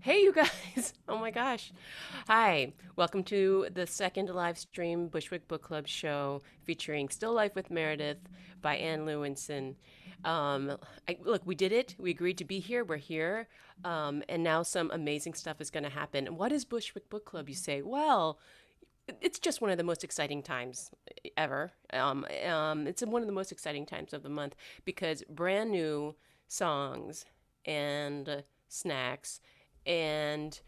Hey, you guys. Oh my gosh. Hi. Welcome to the second live stream Bushwick Book Club show featuring Still Life with Meredith by Anne Lewinson. Look, we did it. We agreed to be here. We're here. And now some amazing stuff is going to happen. And what is Bushwick Book Club, you say? Well, it's just one of the most exciting times ever. It's one of the most exciting times of the month because brand new songs and snacks and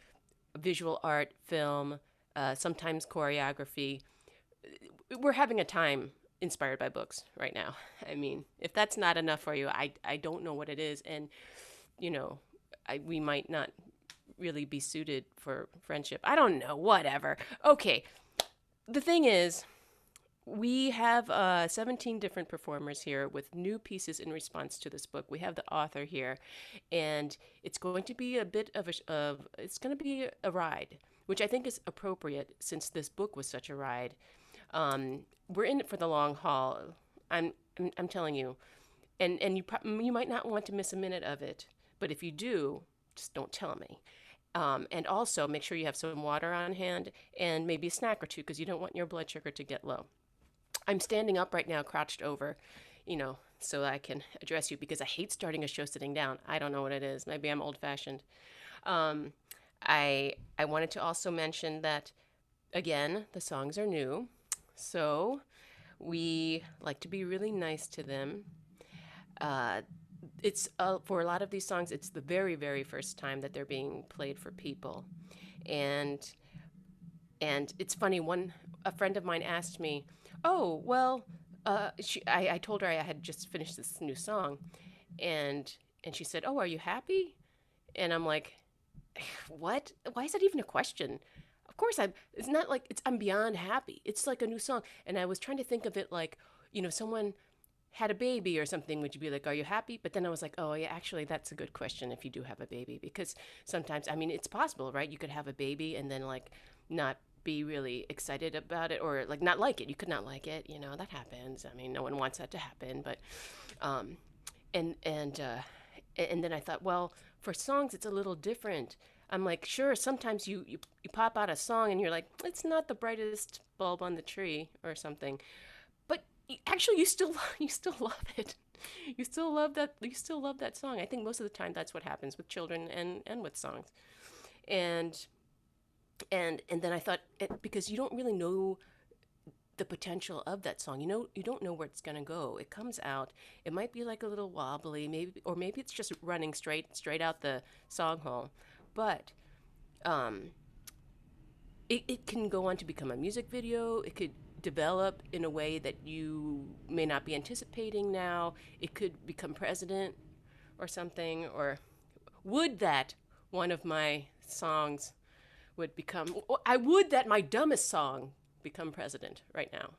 visual art, film, sometimes choreography. We're having a time inspired by books right now. I mean, if that's not enough for you, I don't know what it is. And, you know, we might not really be suited for friendship. I don't know, whatever. Okay, the thing is, we have 17 different performers here with new pieces in response to this book. We have the author here, and it's going to be a bit it's going to be a ride, which I think is appropriate since this book was such a ride. We're in it for the long haul. I'm telling you, and you might not want to miss a minute of it, but if you do, just don't tell me. And also make sure you have some water on hand and maybe a snack or two because you don't want your blood sugar to get low. I'm standing up right now, crouched over, so I can address you because I hate starting a show sitting down. I don't know what it is. Maybe I'm old fashioned. Um, I wanted to also mention that again, the songs are new, so we like to be really nice to them. Uh, it's for a lot of these songs, it's the very, very first time that they're being played for people, and it's funny. A friend of mine asked me, "Oh, well," I told her I had just finished this new song, and she said, "Oh, are you happy?" And I'm like, "What? Why is that even a question?" Of course I'm. It's not like I'm beyond happy. It's like a new song, and I was trying to think of it like, someone had a baby or something, would you be like, "Are you happy?" But then I was like, "Oh, yeah, actually, that's a good question if you do have a baby, because sometimes, I mean, it's possible, right? You could have a baby and then like not be really excited about it or not like it. You could not like it, that happens. I mean, no one wants that to happen, but um, and and uh, and then I thought, well, for songs, it's a little different. I'm like, sure, sometimes you pop out a song and you're like, it's not the brightest bulb on the tree or something, but actually you still love it. You still love that song. I think most of the time that's what happens with children and with songs. And and then I thought because you don't really know the potential of that song. You don't know where it's going to go. It comes out, it might be like a little wobbly, maybe, or maybe it's just running straight out the song hole. But um it can go on to become a music video. It could develop in a way that you may not be anticipating now. It could become president or something. Or would that one of my songs would become, I would that my dumbest song become president right now.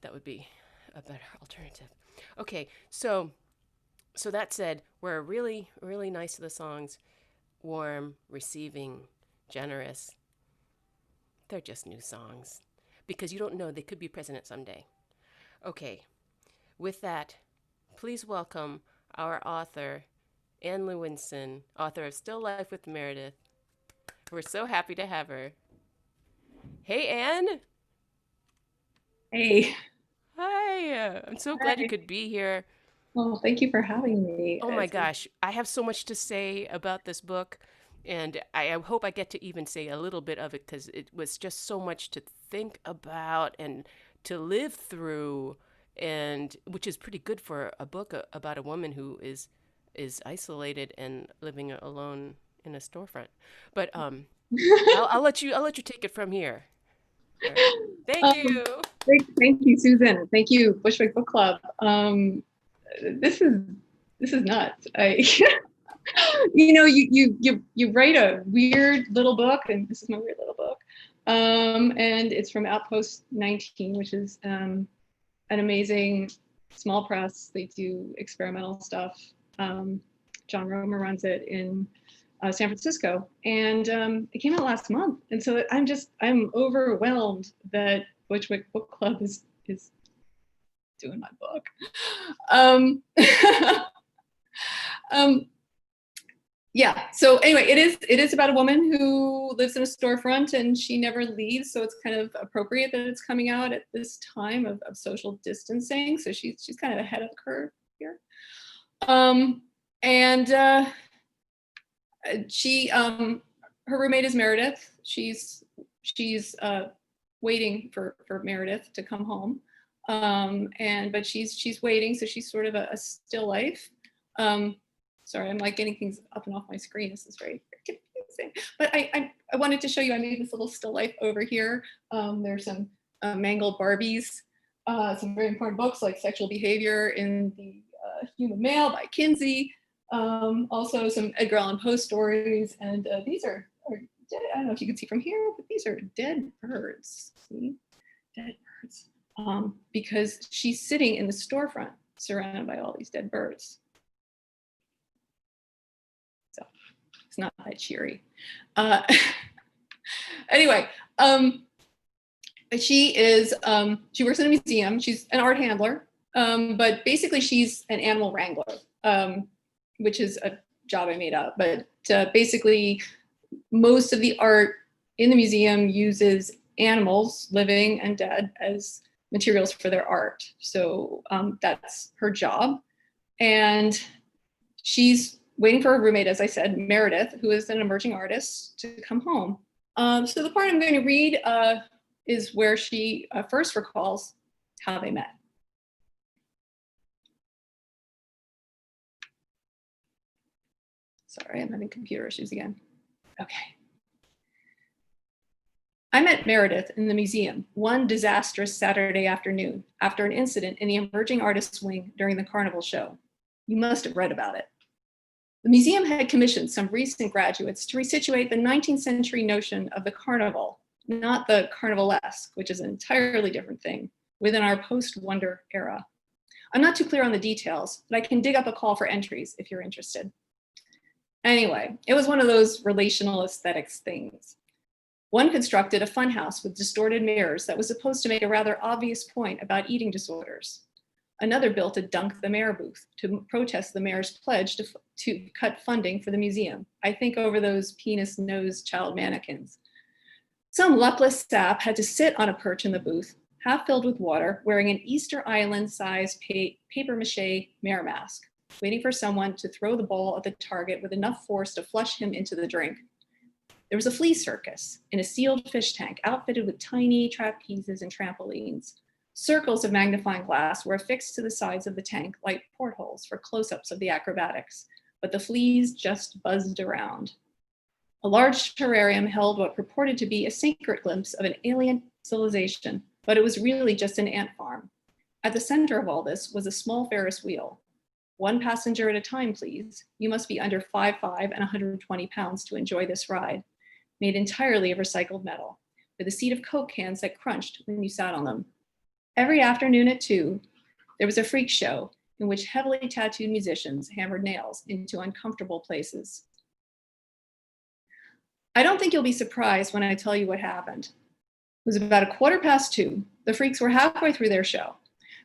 That would be a better alternative. Okay, so that said, we're really, really nice to the songs, warm, receiving, generous. They're just new songs because you don't know, they could be president someday. Okay, with that, please welcome our author, Anne Lewinson, author of Still Life with Meredith. We're so happy to have her. Hey, Anne. Hey. Hi. I'm so glad you Hi. could be here. Well, thank you for having me. Oh my It's gosh, I have so much to say about this book, and I hope I get to even say a little bit of it because it was just so much to think about and to live through, and which is pretty good for a book about a woman who is isolated and living alone in a storefront. But I'll let you take it from here. All right. Thank um, you. thank you, Susan. Thank you, Bushwick Book Club. This is this is nuts. You write a weird little book, and this is my weird little book. And it's from Outpost 19, which is an amazing small press. They do experimental stuff. John Romer runs it in San Francisco, and it came out last month. And so I'm overwhelmed that Bushwick Book Club is doing my book. Um, um, Yeah. So anyway, it is about a woman who lives in a storefront and she never leaves. So it's kind of appropriate that it's coming out at this time of social distancing. So she's kind of ahead of the curve here. Um, and she her roommate is Meredith. She's waiting for Meredith to come home. But she's waiting, so she's sort of a still life. Sorry, I'm like getting things up and off my screen. This is very confusing. But I wanted to show you, I made this little still life over here. There's some mangled Barbies, some very important books like Sexual Behavior in the Human Male by Kinsey. Also some Edgar Allan Poe stories. And these are dead. I don't know if you can see from here, but these are dead birds. See? Dead birds. Because she's sitting in the storefront surrounded by all these dead birds. So it's not that cheery. Anyway, she works in a museum. She's an art handler, but basically she's an animal wrangler, which is a job I made up. But basically, most of the art in the museum uses animals, living and dead, as materials for their art. So that's her job. And she's waiting for her roommate, as I said, Meredith, who is an emerging artist, to come home. So the part I'm going to read is where she first recalls how they met. Sorry, I'm having computer issues again. Okay. I met Meredith in the museum one disastrous Saturday afternoon after an incident in the Emerging Artists Wing during the Carnival show. You must have read about it. The museum had commissioned some recent graduates to resituate the 19th century notion of the carnival, not the carnivalesque, which is an entirely different thing, within our post-wonder era. I'm not too clear on the details, but I can dig up a call for entries if you're interested. Anyway, it was one of those relational aesthetics things. One constructed a funhouse with distorted mirrors that was supposed to make a rather obvious point about eating disorders. Another built a Dunk the Mayor booth to protest the mayor's pledge to cut funding for the museum. I think over those penis-nosed child mannequins. Some luckless sap had to sit on a perch in the booth, half filled with water, wearing an Easter Island-sized papier-mâché mayor mask, waiting for someone to throw the ball at the target with enough force to flush him into the drink. There was a flea circus in a sealed fish tank outfitted with tiny trapezes and trampolines. Circles of magnifying glass were affixed to the sides of the tank like portholes for close-ups of the acrobatics, but the fleas just buzzed around. A large terrarium held what purported to be a sacred glimpse of an alien civilization, but it was really just an ant farm. At the center of all this was a small Ferris wheel. One passenger at a time, please. You must be under 5'5" and 120 pounds to enjoy this ride. Made entirely of recycled metal, with a seat of Coke cans that crunched when you sat on them. Every afternoon at 2, there was a freak show in which heavily tattooed musicians hammered nails into uncomfortable places. I don't think you'll be surprised when I tell you what happened. It was about 2:15. The freaks were halfway through their show.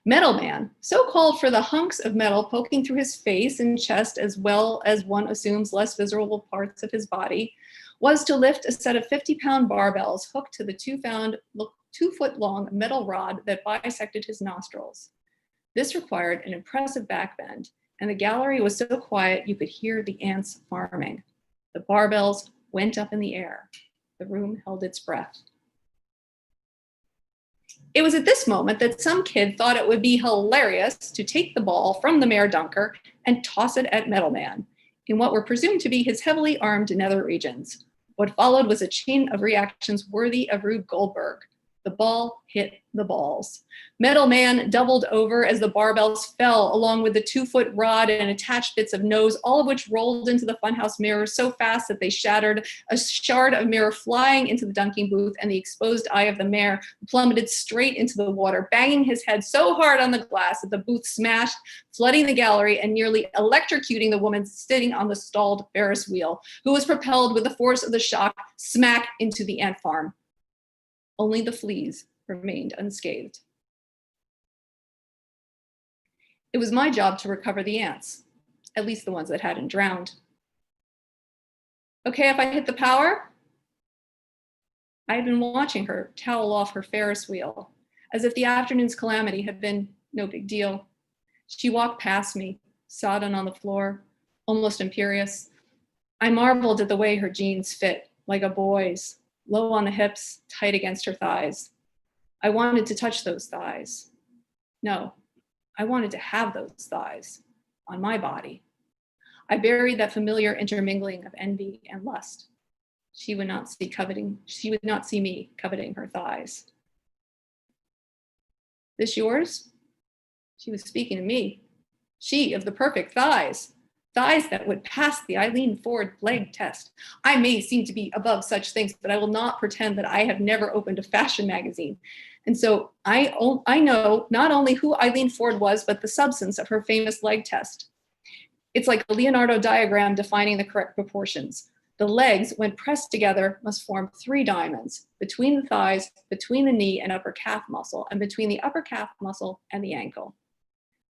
Metal Man, so called for the hunks of metal poking through his face and chest, as well as one assumes less visible parts of his body, was to lift a set of 50-pound barbells hooked to the 2-foot-long metal rod that bisected his nostrils. This required an impressive backbend, and the gallery was so quiet you could hear the ants farming. The barbells went up in the air. The room held its breath. It was at this moment that some kid thought it would be hilarious to take the ball from the Mayor Dunker and toss it at Metal Man in what were presumed to be his heavily armed nether regions. What followed was a chain of reactions worthy of Rube Goldberg. The ball hit the balls. Metal Man doubled over as the barbells fell, along with the 2-foot rod and attached bits of nose, all of which rolled into the funhouse mirror so fast that they shattered, a shard of mirror flying into the dunking booth, and the exposed eye of the mayor plummeted straight into the water, banging his head so hard on the glass that the booth smashed, flooding the gallery and nearly electrocuting the woman sitting on the stalled Ferris wheel, who was propelled with the force of the shock smack into the ant farm. Only the fleas remained unscathed. It was my job to recover the ants, at least the ones that hadn't drowned. Okay if I hit the power? I had been watching her towel off her Ferris wheel, as if the afternoon's calamity had been no big deal. She walked past me, sodden on the floor, almost imperious. I marveled at the way her jeans fit, like a boy's, low on the hips, tight against her thighs. I wanted to touch those thighs. No, I wanted to have those thighs on my body. I buried that familiar intermingling of envy and lust. She would not see me coveting her thighs. This yours? She was speaking to me. She of the perfect thighs. Thighs that would pass the Eileen Ford leg test. I may seem to be above such things, but I will not pretend that I have never opened a fashion magazine. And so I know not only who Eileen Ford was, but the substance of her famous leg test. It's like a Leonardo diagram defining the correct proportions. The legs, when pressed together, must form 3 diamonds between the thighs, between the knee and upper calf muscle, and between the upper calf muscle and the ankle.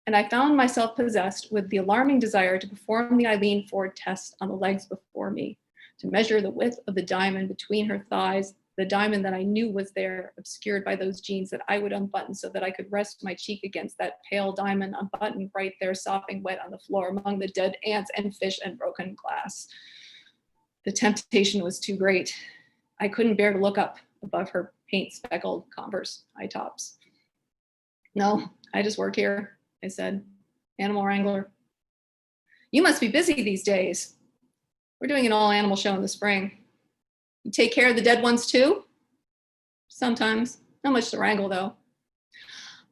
And I found myself possessed with the alarming desire to perform the Eileen Ford test on the legs before me, to measure the width of the diamond between her thighs, the diamond that I knew was there, obscured by those jeans that I would unbutton so that I could rest my cheek against that pale diamond unbuttoned right there, sopping wet on the floor among the dead ants and fish and broken glass. The temptation was too great. I couldn't bear to look up above her paint-speckled Converse high tops. No, I just work here, I said. Animal wrangler. You must be busy these days. We're doing an all-animal show in the spring. You take care of the dead ones too? Sometimes. Not much to wrangle, though.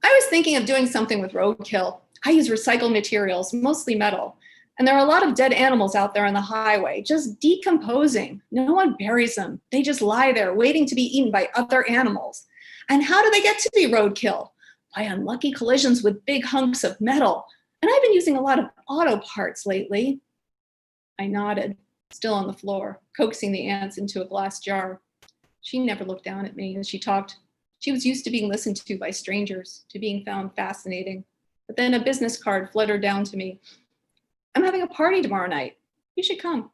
I was thinking of doing something with roadkill. I use recycled materials, mostly metal. And there are a lot of dead animals out there on the highway, just decomposing. No one buries them. They just lie there waiting to be eaten by other animals. And how do they get to be roadkill? By unlucky collisions with big hunks of metal. And I've been using a lot of auto parts lately. I nodded, still on the floor, coaxing the ants into a glass jar. She never looked down at me as she talked. She was used to being listened to by strangers, to being found fascinating. But then a business card fluttered down to me. I'm having a party tomorrow night. You should come.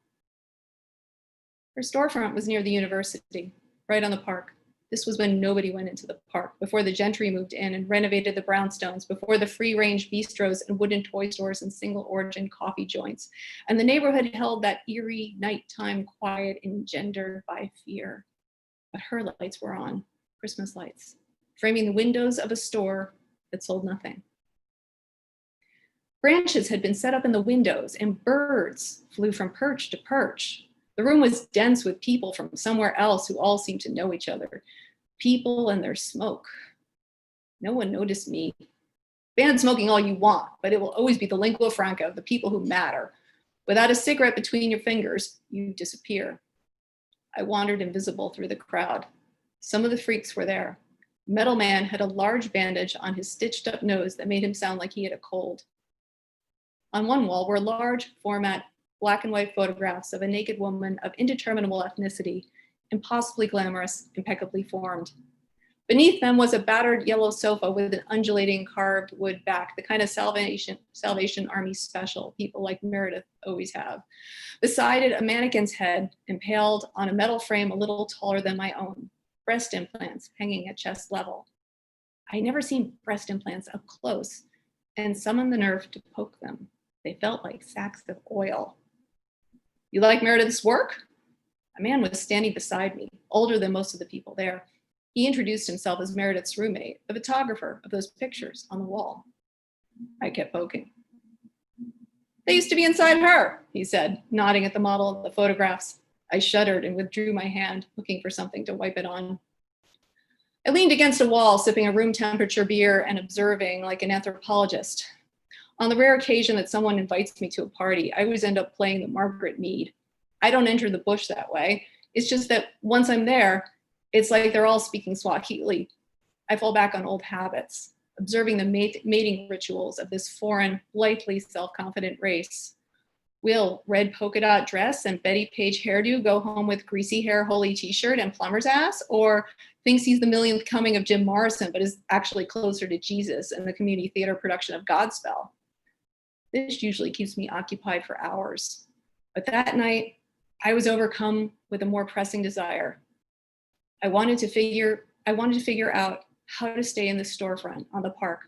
Her storefront was near the university, right on the park. This was when nobody went into the park, before the gentry moved in and renovated the brownstones, before the free-range bistros and wooden toy stores and single-origin coffee joints. And the neighborhood held that eerie nighttime quiet engendered by fear. But her lights were on, Christmas lights, framing the windows of a store that sold nothing. Branches had been set up in the windows and birds flew from perch to perch. The room was dense with people from somewhere else who all seemed to know each other. People and their smoke. No one noticed me. Ban smoking all you want, but it will always be the lingua franca of the people who matter. Without a cigarette between your fingers, you disappear. I wandered invisible through the crowd. Some of the freaks were there. Metal Man had a large bandage on his stitched up nose that made him sound like he had a cold. On one wall were large format black and white photographs of a naked woman of indeterminable ethnicity, impossibly glamorous, impeccably formed. Beneath them was a battered yellow sofa with an undulating carved wood back, the kind of Salvation Army special people like MEREDITH always have. Beside it, a mannequin's head impaled on a metal frame a little taller than my own, breast implants hanging at chest level. I'd never seen breast implants up close and summoned the nerve to poke them. They felt like sacks of oil. You like Meredith's work? A man was standing beside me, older than most of the people there. He introduced himself as Meredith's roommate, a photographer of those pictures on the wall. I kept poking. They used to be inside her, he said, nodding at the model of the photographs. I shuddered and withdrew my hand, looking for something to wipe it on. I leaned against a wall, sipping a room temperature beer and observing like an anthropologist. On the rare occasion that someone invites me to a party, I always end up playing the Margaret Mead. I don't enter the bush that way. It's just that once I'm there, it's like they're all speaking Swahili. I fall back on old habits, observing the mating rituals of this foreign, blithely self-confident race. Will red polka dot dress and Betty Page hairdo go home with greasy hair, holy t-shirt and plumber's ass? Or thinks he's the millionth coming of Jim Morrison, but is actually closer to Jesus in the community theater production of Godspell? This usually keeps me occupied for hours. But that night, I was overcome with a more pressing desire. I wanted to figure out how to stay in the storefront on the park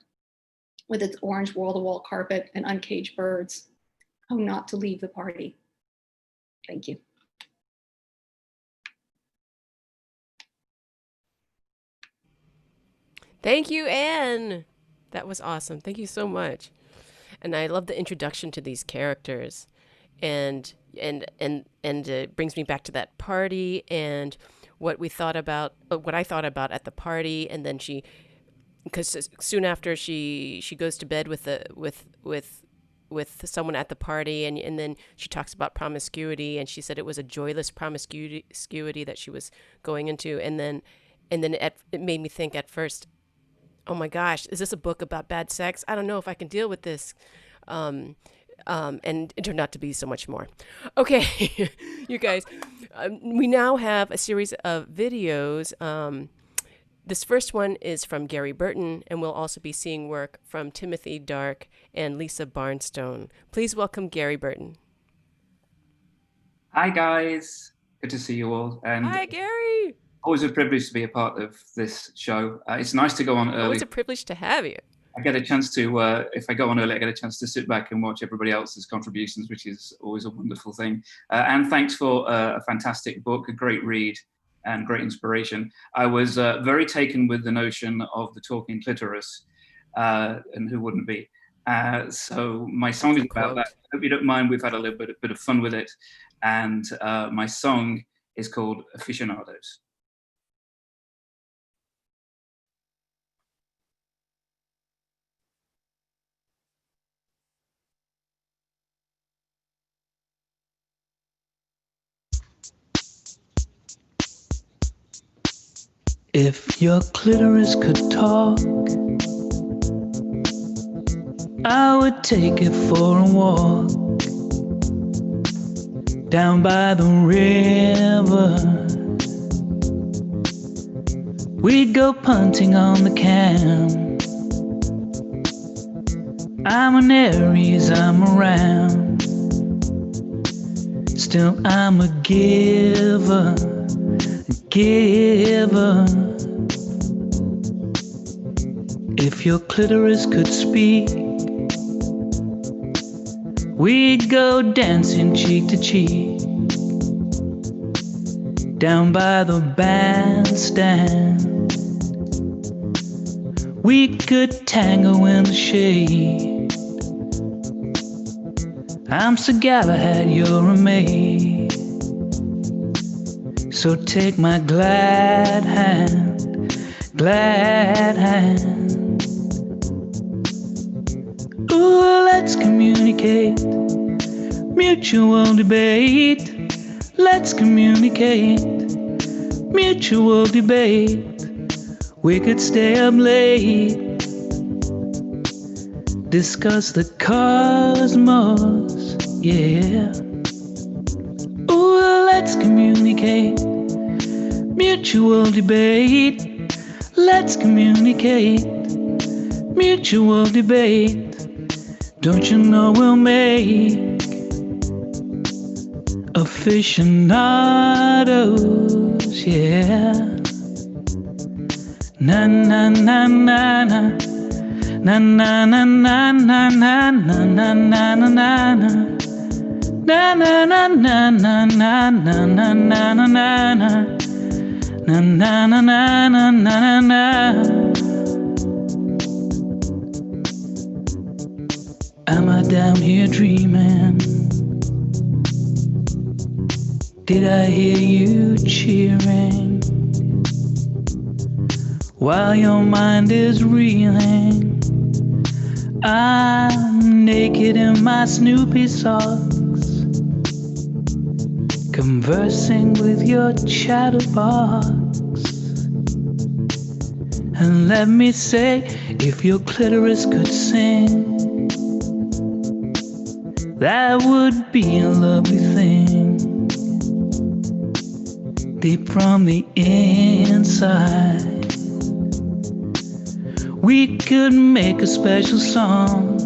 with its orange wall-to-wall carpet and uncaged birds. How not to leave the party. Thank you. Thank you, Anne. That was awesome. Thank you so much. And I love the introduction to these characters, and it brings me back to that party and what we thought about, what I thought about at the party, and then because soon after she goes to bed with someone at the party, and then she talks about promiscuity, and she said it was a joyless promiscuity that she was going into, and then it made me think at first, oh my gosh, is this a book about bad sex? I don't know if I can deal with this. And it turned out to be so much more. Okay, you guys, we now have a series of videos. This first one is from Gary Burton, and we'll also be seeing work from Timothy Dark and Lisa Barnstone. Please welcome Gary Burton. Hi, guys. Good to see you all. And hi, Gary. Always a privilege to be a part of this show. It's nice to go on early. Always a privilege to have you. I get a chance to, if I go on early, I get a chance to sit back and watch everybody else's contributions, which is always a wonderful thing. And thanks for a fantastic book, a great read, and great inspiration. I was very taken with the notion of the talking clitoris, and who wouldn't be? So my song is about that. I hope you don't mind. We've had a little bit of fun with it. And my song is called Aficionados. If your clitoris could talk, I would take it for a walk down by the river. We'd go punting on the cam. I'm an Aries, I'm around. Still I'm a giver. If your clitoris could speak, we'd go dancing cheek to cheek down by the bandstand. We could tango in the shade. I'm Sir Galahad, you're a maid. So take my glad hand, glad hand. Ooh, let's communicate, mutual debate. Let's communicate, mutual debate. We could stay up late, discuss the cosmos, yeah. Ooh, let's communicate, mutual debate. Let's communicate, mutual debate. Don't you know we'll make aficionados, yeah. Na na na na na, na na na na na na na na na na na. Na na na na na na na na na na na na na na na na na na. Am I down here dreaming? Did I hear you cheering while your mind is reeling? I'm naked in my Snoopy socks, conversing with your chatterbox. And let me say, if your clitoris could sing, that would be a lovely thing. Deep from the inside, we could make a special song,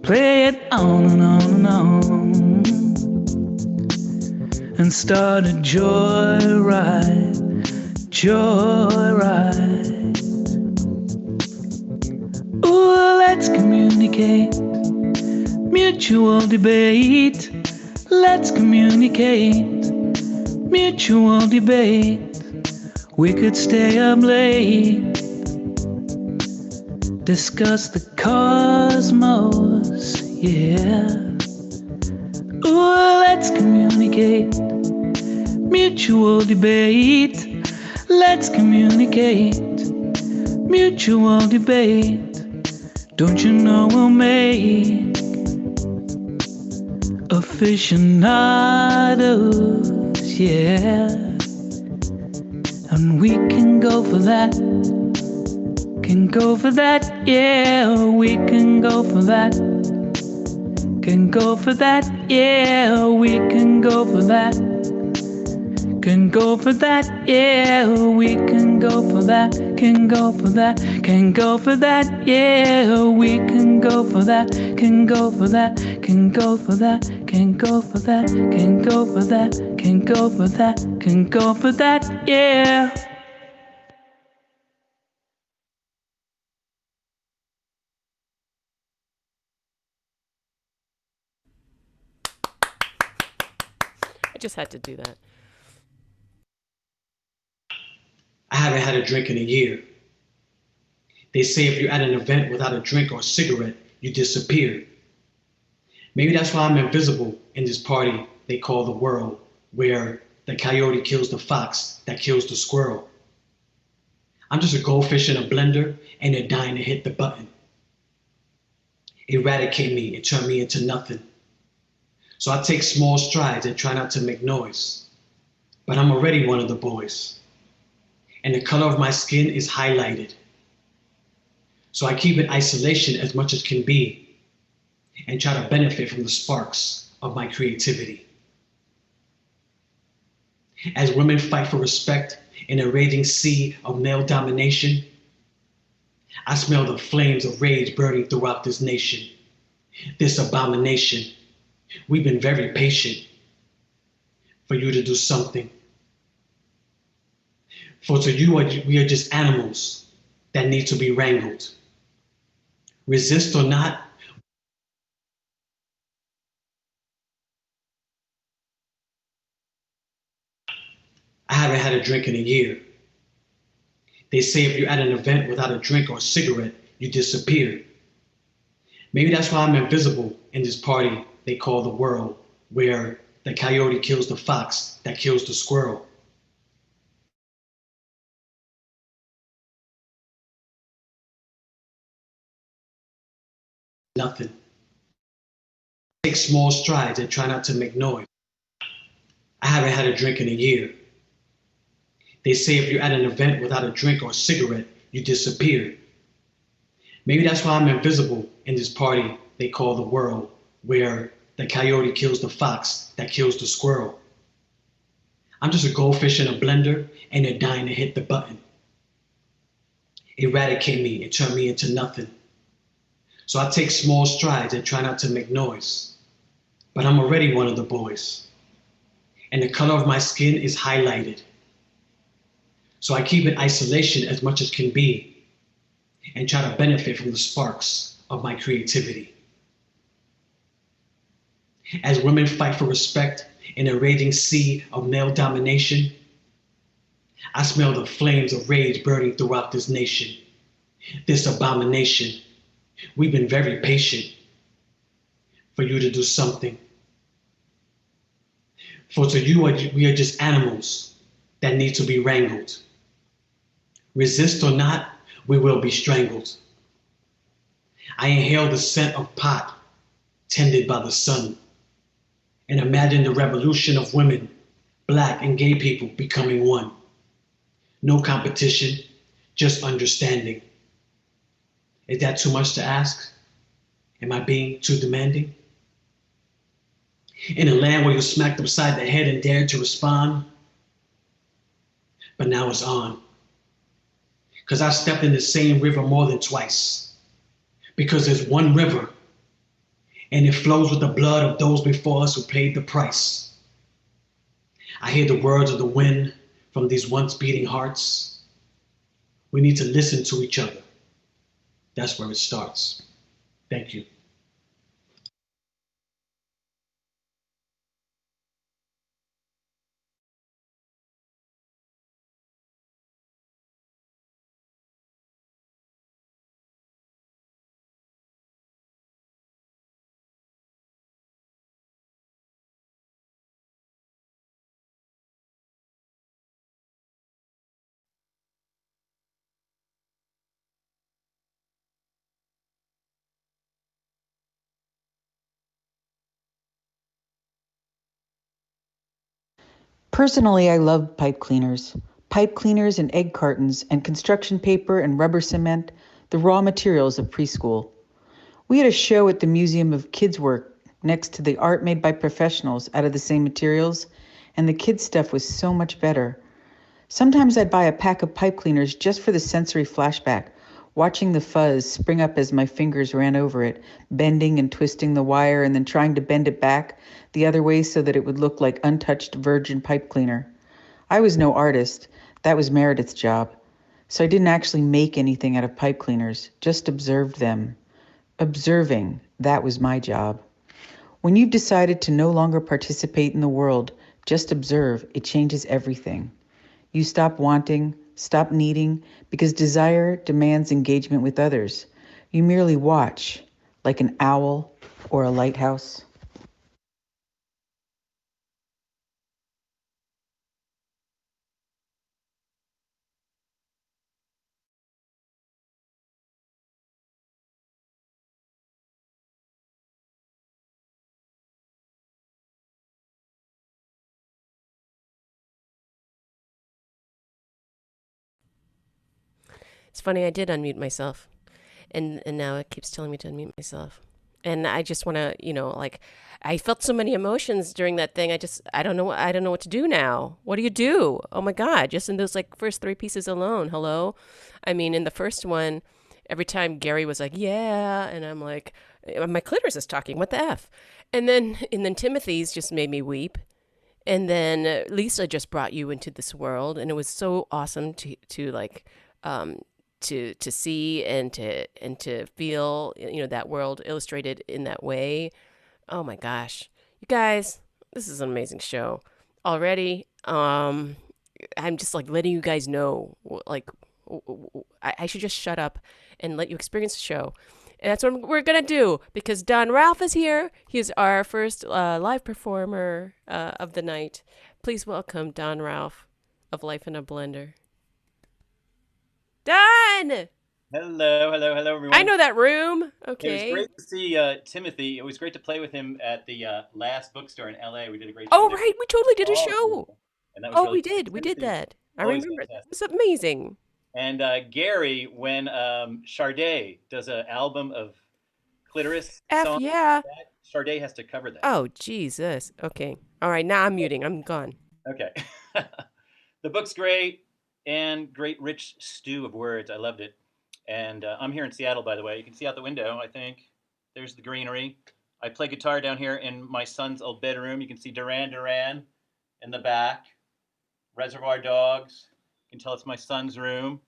play it on and on and on. and start a joyride, joyride. Ooh, let's communicate, mutual debate. Let's communicate, mutual debate. We could stay up late, discuss the cosmos, yeah. Ooh, let's communicate, mutual debate. Let's communicate, mutual debate. Don't you know we'll make aficionados, yeah. And we can go for that, can go for that, yeah. We can go for that, can go for that, yeah. We can go for that, can go for that, yeah. We can go for that, can go for that, can go for that, yeah. We can go for that, can go for that, can go for that, can go for that, can go for that, can go for that, can go for that, yeah. I just had to do that. I haven't had a drink in a year. They say if you're at an event without a drink or a cigarette, you disappear. Maybe that's why I'm invisible in this party they call the world, where the coyote kills the fox that kills the squirrel. I'm just a goldfish in a blender and they're dying to hit the button. Eradicate me and turn me into nothing. So I take small strides and try not to make noise. But I'm already one of the boys. And the color of my skin is highlighted. So I keep in isolation as much as can be and try to benefit from the sparks of my creativity. As women fight for respect in a raging sea of male domination, I smell the flames of rage burning throughout this nation. This abomination. We've been very patient for you to do something. For to you, we are just animals that need to be wrangled. Resist or not, I haven't had a drink in a year. They say if you're at an event without a drink or a cigarette, you disappear. Maybe that's why I'm invisible in this party they call the world, where the coyote kills the fox that kills the squirrel. Nothing. Take small strides and try not to make noise. I haven't had a drink in a year. They say if you're at an event without a drink or a cigarette, you disappear. Maybe that's why I'm invisible in this party they call the world, where the coyote kills the fox that kills the squirrel. I'm just a goldfish in a blender and they're dying to hit the button. Eradicate me and turn me into nothing. So I take small strides and try not to make noise. But I'm already one of the boys. And the color of my skin is highlighted. So I keep in isolation as much as can be and try to benefit from the sparks of my creativity. As women fight for respect in a raging sea of male domination, I smell the flames of rage burning throughout this nation. This abomination. We've been very patient for you to do something. For to you, we are just animals that need to be wrangled. Resist or not, we will be strangled. I inhale the scent of pot tended by the sun and imagine the revolution of women, Black and gay people becoming one. No competition, just understanding. Is that too much to ask? Am I being too demanding? In a land where you're smacked upside the head and dared to respond, but now it's on. Because I've stepped in the same river more than twice. Because there's one river, and it flows with the blood of those before us who paid the price. I hear the words of the wind from these once beating hearts. We need to listen to each other. That's where it starts. Thank you. Personally, I love pipe cleaners. Pipe cleaners and egg cartons and construction paper and rubber cement, the raw materials of preschool. We had a show at the Museum of Kids Work next to the art made by professionals out of the same materials, and the kids' stuff was so much better. Sometimes I'd buy a pack of pipe cleaners just for the sensory flashback, watching the fuzz spring up as my fingers ran over it, bending and twisting the wire and then trying to bend it back the other way so that it would look like untouched virgin pipe cleaner. I was no artist. That was Meredith's job. So I didn't actually make anything out of pipe cleaners, just observed them. Observing, that was my job. When you've decided to no longer participate in the world, just observe, it changes everything. You stop wanting, stop needing, because desire demands engagement with others. You merely watch, like an owl or a lighthouse. It's funny, I did unmute myself, and now it keeps telling me to unmute myself. And I just want to, like, I felt so many emotions during that thing. I don't know, I don't know what to do now. What do you do? Oh my God! Just in those like first three pieces alone. Hello, I mean, in the first one, every time Gary was like, "Yeah," and I'm like, my clitoris is talking. What the f? And then Timothy's just made me weep. And then Lisa just brought you into this world, and it was so awesome to like um, to see and to feel that world illustrated in that way. Oh my gosh, you guys, this is an amazing show already. I'm just like letting you guys know, like I should just shut up and let you experience the show. And that's what we're going to do because Don Ralph is here. He's our first live performer of the night. Please welcome Don Ralph of Life in a Blender. Don! Hello, hello, hello, everyone. I know that room. Okay. It was great to see Timothy. It was great to play with him at the last bookstore in LA. We did a great show. Oh, right. We totally did a show. Cool. And that was really we did. We did that. I remember. Fantastic. It was amazing. And Gary, when Sade does an album of clitoris songs, yeah. Sade has to cover that. Oh, Jesus. Okay. All right. Now I'm muting. I'm gone. Okay. The book's great and great rich stew of words. I loved it. And I'm here in Seattle, by the way. You can see out the window, I think. There's the greenery. I play guitar down here in my son's old bedroom. You can see Duran Duran in the back. Reservoir Dogs. You can tell it's my son's room.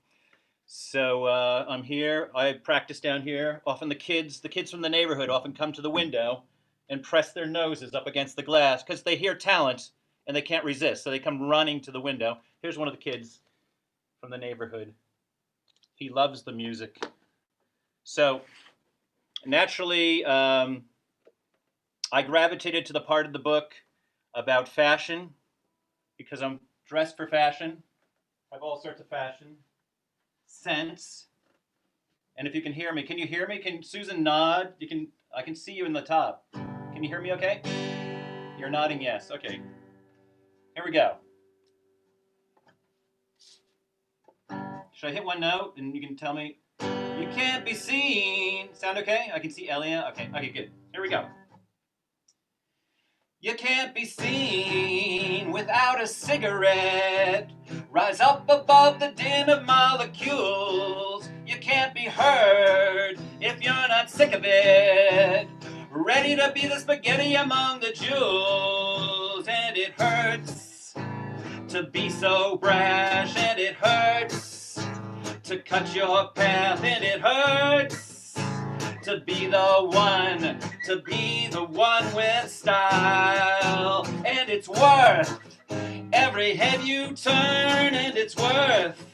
So I'm here. I practice down here. Often the kids from the neighborhood often come to the window and press their noses up against the glass because they hear talent and they can't resist. So they come running to the window. Here's one of the kids from the neighborhood. He loves the music. So naturally, I gravitated to the part of the book about fashion because I'm dressed for fashion. I have all sorts of fashion sense. And if you can hear me, can you hear me? Can Susan nod? I can see you in the top. Can you hear me okay? You're nodding yes. Okay. Here we go. Should I hit one note and you can tell me? You can't be seen. Sound okay? I can see Elia. Okay, good. Here we go. You can't be seen without a cigarette. Rise up above the din of molecules. You can't be heard if you're not sick of it. Ready to be the spaghetti among the jewels. And it hurts to be so brash, and it hurts to cut your path, and it hurts to be the one with style. And it's worth every head you turn, and it's worth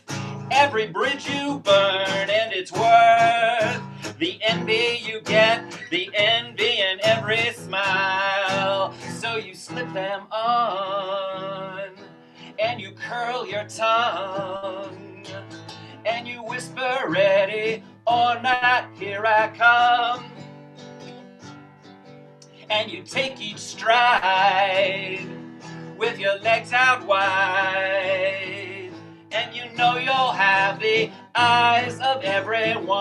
every bridge you burn, and it's worth the envy you get, the envy in every smile. So you slip them on, and you curl your tongue, and you whisper, ready or not, here I come. And you take each stride with your legs out wide, and you know you'll have the eyes of everyone.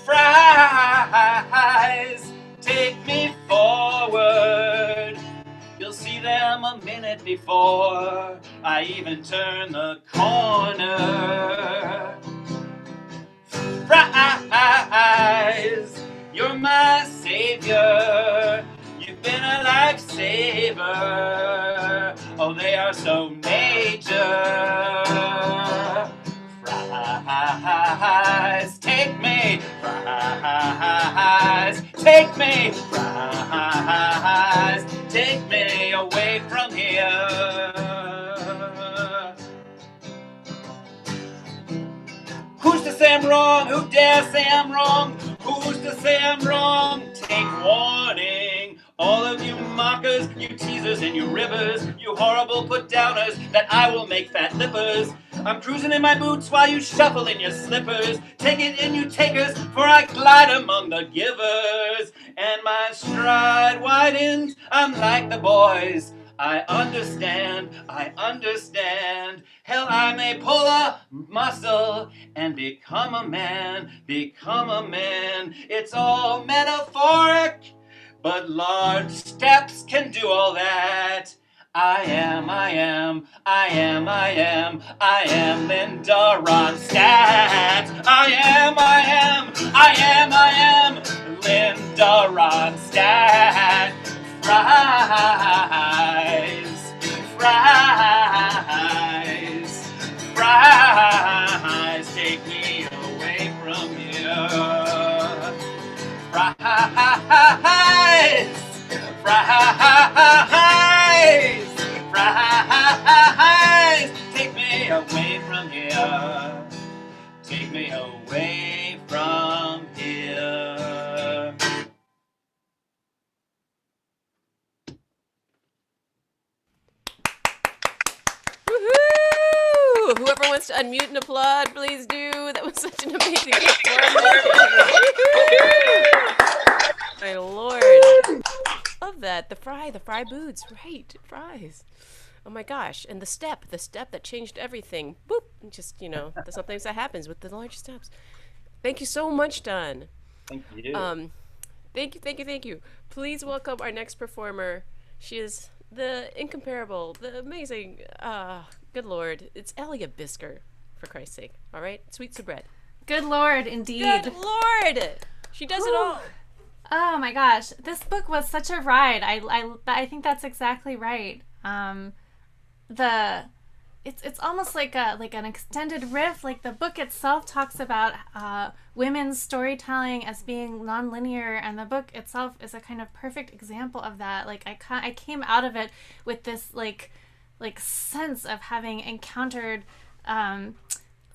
Fries, take me forward. You'll see them a minute before I even turn the corner. Fries, you're my savior. You've been a lifesaver. Oh, they are so major. Fries, take me. Fries, take me. Fries, take me away from here. Who's to say I'm wrong? Who dare say I'm wrong? Who's to say I'm wrong? Take warning, all of you mockers, you teasers and you ribbers, you horrible put-downers that I will make fat lippers. I'm cruising in my boots while you shuffle in your slippers. Take it in, you takers, for I glide among the givers. And my stride widens, I'm like the boys. I understand. Hell, I may pull a muscle and become a man. It's all metaphoric, but large steps can do all that. I am Linda Ronstadt. I am Linda Ronstadt. Fries, take me away from here. Fries, take me away from here. Take me away from here. Woohoo! Whoever wants to unmute and applaud, please do. That was such an amazing performance. My lord. Love that. The fry boots. Right. Fries. Oh my gosh. And the step that changed everything. Boop. Just, sometimes that happens with the large steps. Thank you so much, Don. Thank you. Thank you. Please welcome our next performer. She is the incomparable, the amazing, good Lord. It's Elia Bisker, for Christ's sake. All right? Sweet soubrette. Good Lord, indeed. Good Lord! She does it all. Oh my gosh, this book was such a ride. I think that's exactly right. It's almost like an extended riff. Like the book itself talks about women's storytelling as being nonlinear, and the book itself is a kind of perfect example of that. Like I came out of it with this like sense of having encountered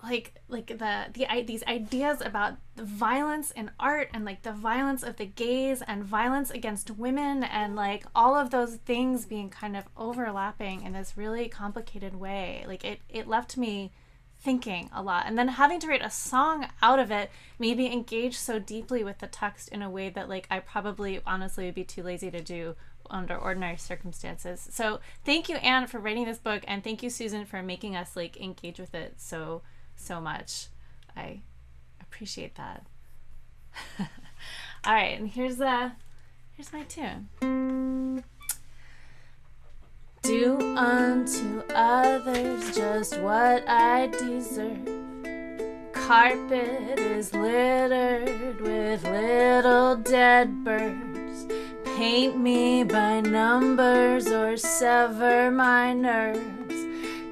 these ideas about the violence in art, and like the violence of the gaze and violence against women, and like all of those things being kind of overlapping in this really complicated way. Like it left me thinking a lot, and then having to write a song out of it made me engage so deeply with the text in a way that like I probably honestly would be too lazy to do under ordinary circumstances. So thank you, Anne, for writing this book, and thank you, Susan, for making us like engage with it so much. I appreciate that. All right, and here's my tune. Do unto others just what I deserve. Carpet is littered with little dead birds. paint me by numbers or sever my nerves.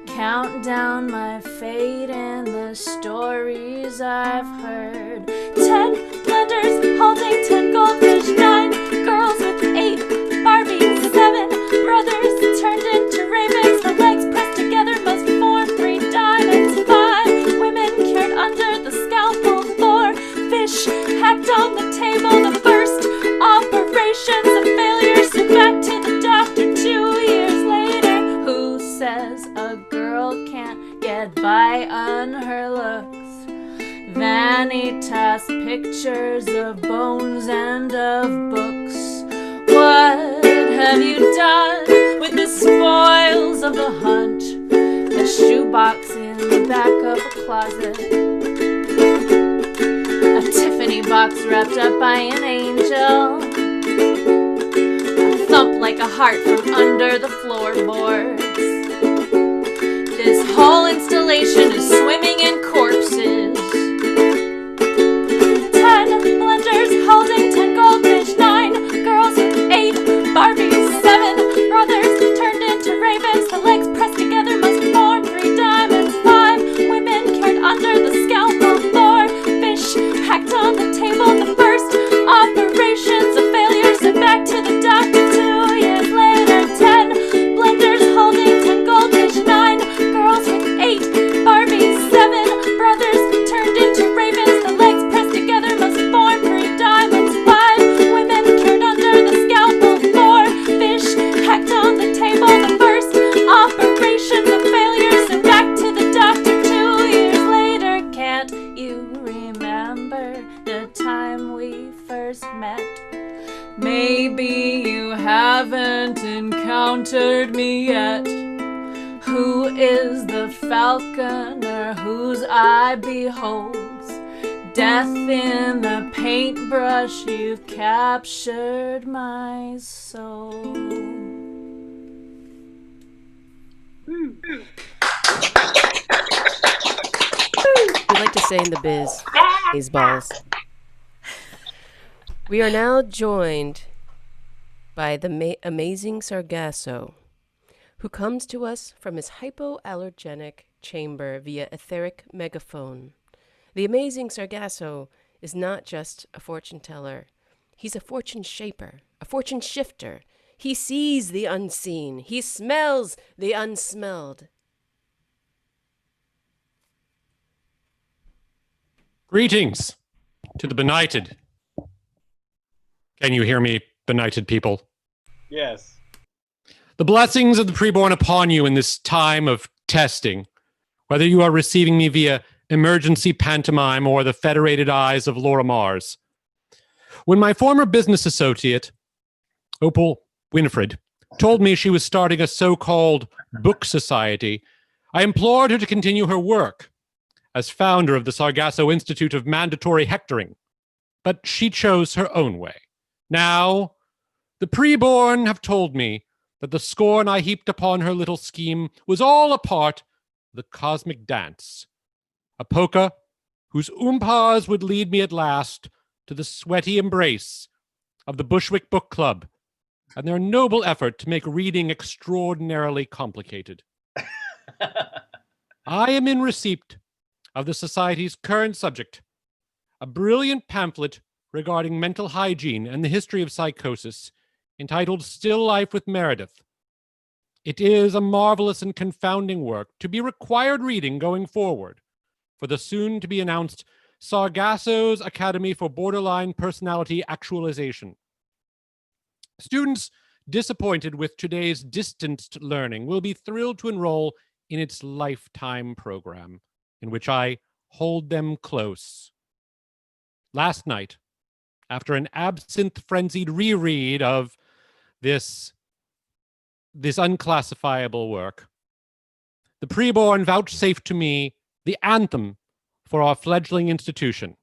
Count down my fate and the stories I've heard. 10 blenders holding 10 goldfish, 9 girls with 8 Barbies, 7 brothers turned into ravens. The legs pressed together must form 3 diamonds. 5 women cured under the scalpel. 4 fish hacked on the table. The first operations of failure. Sent back to the doctor 2 years later. Who says a girl can't get by on her looks? Vanitas pictures of bones and of books. What have you done with the spoils of the hunt? A shoebox in the back of a closet. A Tiffany box wrapped up by an angel. A thump like a heart from under the floorboards. This whole installation is swimming in corpses. 10 blenders holding 10 goldfish, 9 girls with 8 Barbies, 7 brothers turned into ravens. The legs pressed together must form 3 diamonds. 5 women cured under the scalpel. 4 fish hacked on the table. The first operations of failure. Sent back to the doctor 2 years later. 10 blenders holding 10 goldfish, 9 girls with 8 Barbies, 7 brothers turned into ravens. The legs pressed together must form 3 diamonds. 5 women cured under the scalpel. 4 fish hacked on the table. The first operations of failure. Sent back to the doctor 2 years later. Can't you remember the time we first met? Maybe you haven't encountered me yet. Who is the falconer whose eye beholds death in the paintbrush? You've captured my soul. We like to say in the biz balls. We are now joined by the amazing Sargasso, who comes to us from his hypoallergenic chamber via etheric megaphone. The amazing Sargasso is not just a fortune teller. He's a fortune shaper, a fortune shifter. He sees the unseen. He smells the unsmelled. Greetings to the benighted. Can you hear me, benighted people? Yes. The blessings of the preborn upon you in this time of testing, whether you are receiving me via emergency pantomime or the federated eyes of Laura Mars. When my former business associate, Opal Winifred, told me she was starting a so-called book society, I implored her to continue her work as founder of the Sargasso Institute of Mandatory Hectoring, but she chose her own way. Now, the preborn have told me that the scorn I heaped upon her little scheme was all a part of the cosmic dance, a polka whose oompas would lead me at last to the sweaty embrace of the Bushwick Book Club and their noble effort to make reading extraordinarily complicated. I am in receipt of the Society's current subject, a brilliant pamphlet regarding mental hygiene and the history of psychosis, entitled Still Life with Meredith. It is a marvelous and confounding work to be required reading going forward for the soon-to-be-announced Sargasso's Academy for Borderline Personality Actualization. Students disappointed with today's distanced learning will be thrilled to enroll in its lifetime program, in which I hold them close. Last night, after an absinthe-frenzied reread of this unclassifiable work, the preborn vouchsafed to me the anthem for our fledgling institution.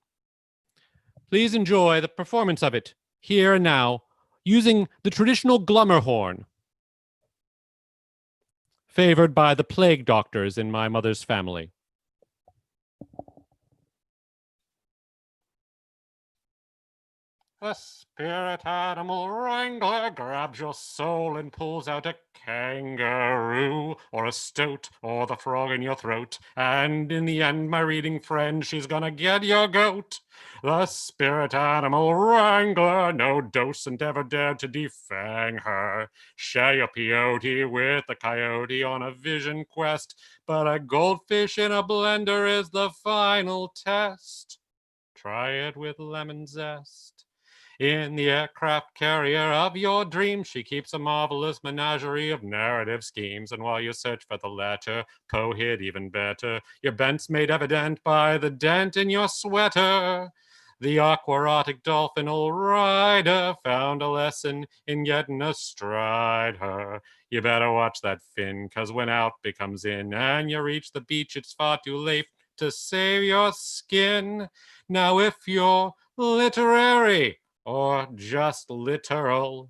Please enjoy the performance of it here and now, using the traditional glummer horn, favored by the plague doctors in my mother's family. The spirit animal wrangler grabs your soul and pulls out a kangaroo or a stoat or the frog in your throat. And in the end, my reading friend, she's gonna get your goat. The spirit animal wrangler, no docent ever dared to defang her. Share your peyote with a coyote on a vision quest, but a goldfish in a blender is the final test. Try it with lemon zest. In the aircraft carrier of your dreams, she keeps a marvelous menagerie of narrative schemes. And while you search for the letter, Poe hid even better. Your bent's made evident by the dent in your sweater. The aquarotic dolphinal rider found a lesson in getting astride her. You better watch that fin, 'cause when out becomes in and you reach the beach, it's far too late to save your skin. Now, if you're literary, or just literal,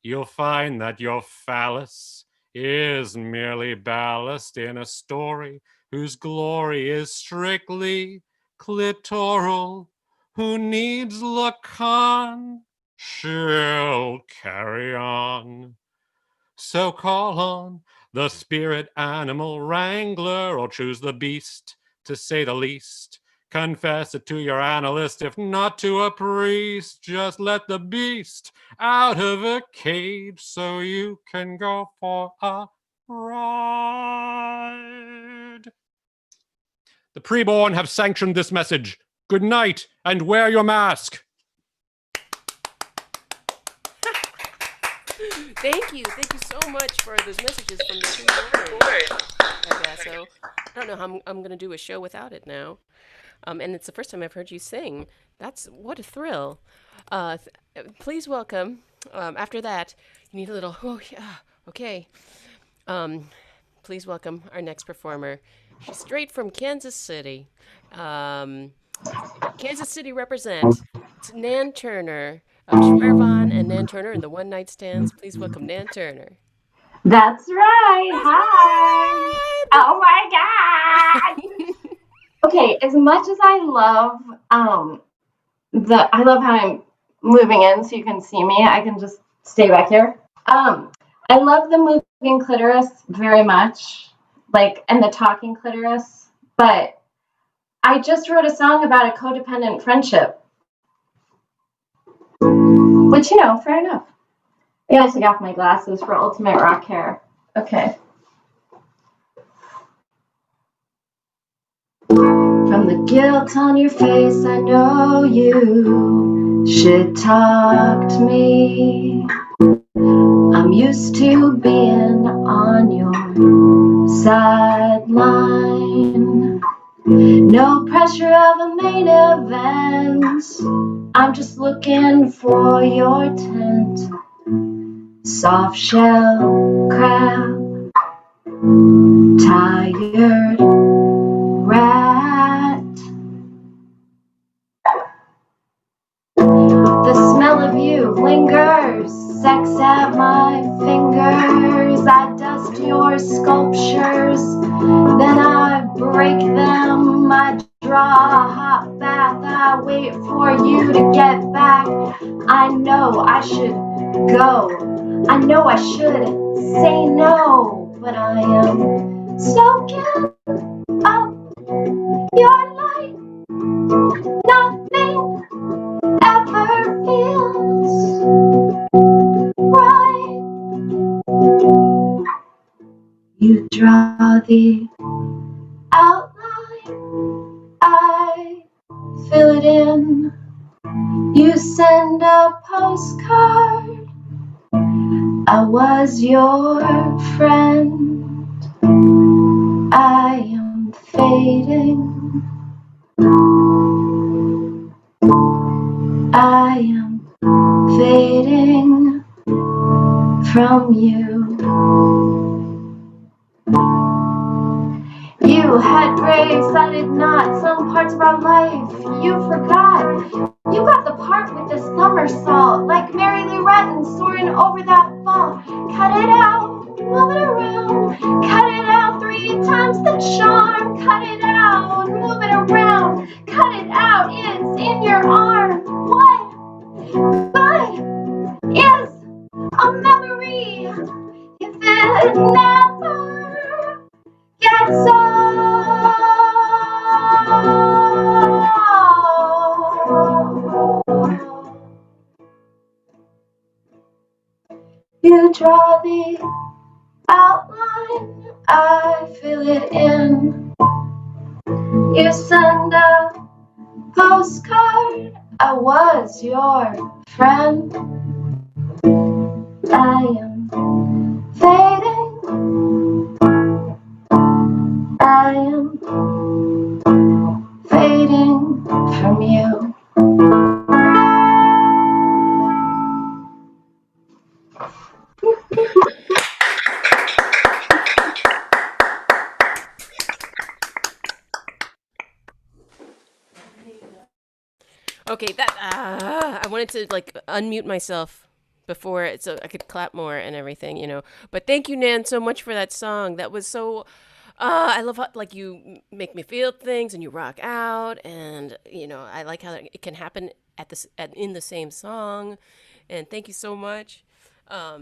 you'll find that your phallus is merely ballast in a story whose glory is strictly clitoral. Who needs Lacan? She'll carry on. So call on the spirit animal wrangler, or choose the beast, to say the least. Confess it to your analyst, if not to a priest. Just let the beast out of a cage so you can go for a ride. The preborn have sanctioned this message. Good night, and wear your mask. Thank you so much for those messages from the preborn. So I don't know how I'm going to do a show without it now. And it's the first time I've heard you sing. What a thrill. Please welcome, after that, you need a little, okay. Please welcome our next performer. She's straight from Kansas City. Kansas City represent. It's Nan Turner of Schwervon and Nan Turner and the One Night Stands. Please welcome Nan Turner. That's right. Hi. Oh my God. Okay, as much as I love I love how I'm moving in so you can see me. I can just stay back here. I love the moving clitoris very much, and the talking clitoris, but I just wrote a song about a codependent friendship. Which, fair enough. I gotta take off my glasses for ultimate rock hair. Okay. From the guilt on your face, I know you should talk to me. I'm used to being on your sideline. No pressure of a main event. I'm just looking for your tent. Soft shell crab, tired rat. The smell of you lingers, sex at my fingers. I dust your sculptures, then I break them. I draw a hot bath, I wait for you to get back. I know I should go, I know I should say no, but I am soaking up your light. Nothing ever feels right. You draw the outline, I fill it in. You send a postcard, I was your friend. I am fading. I am fading from you. You had graves, I did not. Some parts of our life you forgot. You got the part with the somersault, like Mary Lou Retton soaring over that fall. Cut it out, move it around. Cut it out 3 times the charm. Cut it out, move it around. Cut it out, it's in your arm. What? draw the outline, I fill it in. You send a postcard, I was your friend. I am fading, I am fading from you. Okay, that I wanted to like unmute myself before it so I could clap more and everything, you know. But thank you, Nan, so much for that song. That was so. I love how like you make me feel things and you rock out, and you know I like how it can happen in the same song. And thank you so much. I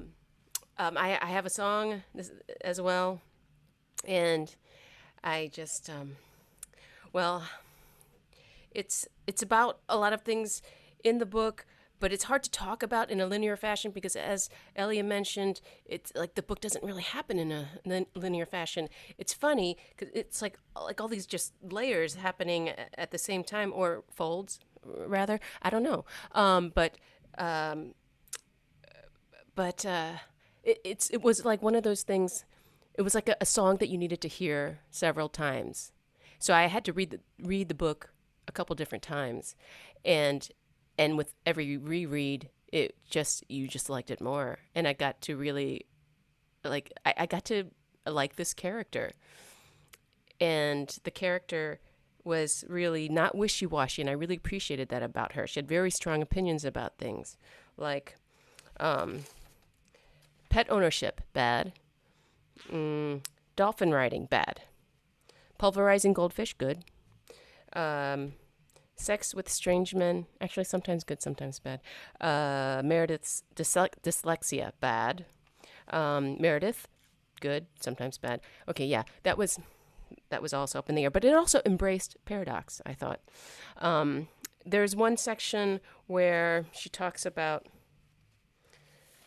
have a song as well, and I just well. It's about a lot of things in the book, but it's hard to talk about in a linear fashion because, as Elia mentioned, it's like the book doesn't really happen in a linear fashion. It's funny because it's like all these just layers happening at the same time, or folds, rather. I don't know, it was like one of those things. It was like a song that you needed to hear several times. So I had to read the book a couple different times, and with every reread you just liked it more, and I got to really like I got to like this character, and the character was really not wishy-washy, and I really appreciated that about her. She had very strong opinions about things like pet ownership, bad. Dolphin riding, bad. Pulverizing goldfish, good. Sex with strange men, actually sometimes good, sometimes bad. Meredith's dyslexia, bad. Meredith, good, sometimes bad. Okay, yeah, that was also up in the air, but it also embraced paradox, I thought. There's one section where she talks about,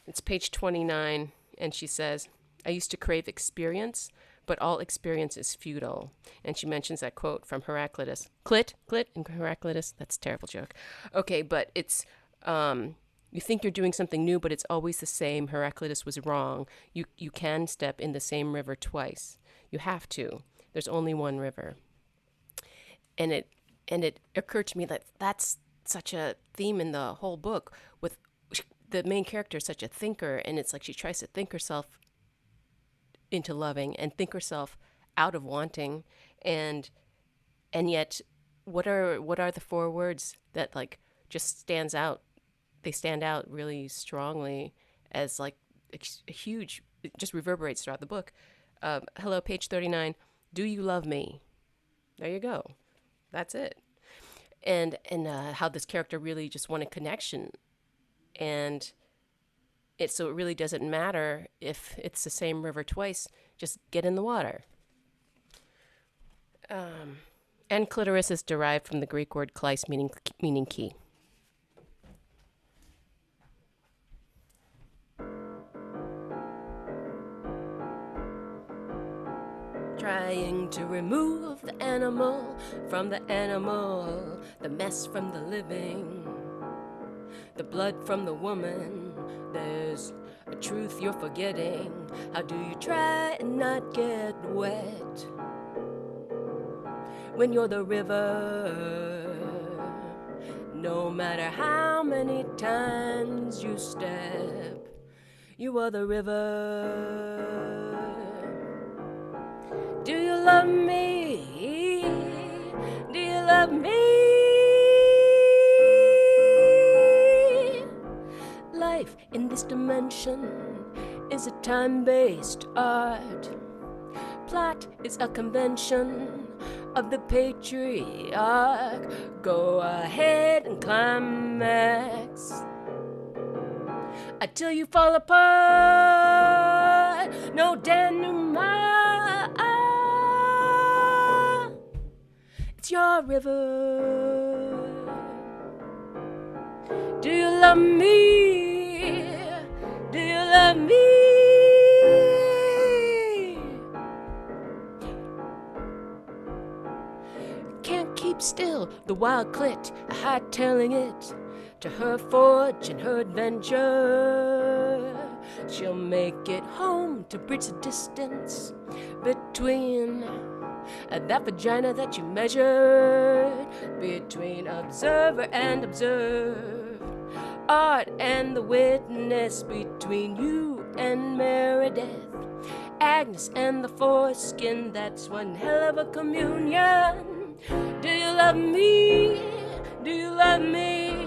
it's page 29, and she says, I used to crave experience, but all experience is futile. And she mentions that quote from Heraclitus. Clit in Heraclitus. That's a terrible joke. Okay, but it's, you think you're doing something new, but it's always the same. Heraclitus was wrong. You can step in the same river twice. You have to. There's only one river. And it occurred to me that that's such a theme in the whole book, with the main character is such a thinker, and it's like she tries to think herself into loving and think herself out of wanting, and yet what are the four words that like just stands out? They stand out really strongly as like a huge, it just reverberates throughout the book. Hello, page 39. Do you love me? There you go. That's it. And how this character really just wanted connection, and so it really doesn't matter if it's the same river twice. Just get in the water. And clitoris is derived from the Greek word kleis, meaning key. Trying to remove the animal from the animal, the mess from the living, the blood from the woman. There's a truth you're forgetting. How do you try and not get wet when you're the river? No matter how many times you step, you are the river. Do you love me? Do you love me? Life in this dimension is a time-based art. Plot is a convention of the patriarch. Go ahead and climax until you fall apart. No denouement. It's your river. Do you love me? Do you love me? keep still, the wild clit, high-tailing it to her forge and her adventure. She'll make it home to bridge the distance between that vagina that you measured, between observer and observed, art and the witness, between you and Meredith, Agnes and the foreskin. That's one hell of a communion. Do you love me? Do you love me?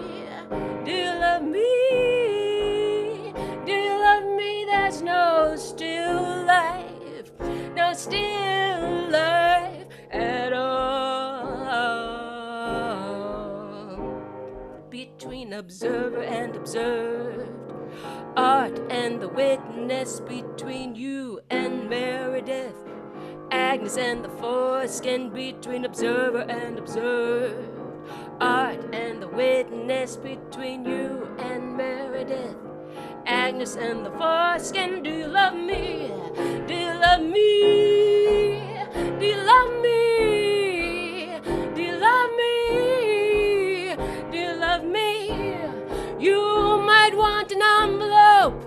Do you love me? Do you love me? There's no still life, no still life at all. Between observer and observed, art and the witness, between you and Meredith, Agnes and the foreskin, between observer and observed, art and the witness, between you and Meredith, Agnes and the foreskin. Do you love me? Do you love me? Do you love me? Do you love me? Do you love me? You might want an envelope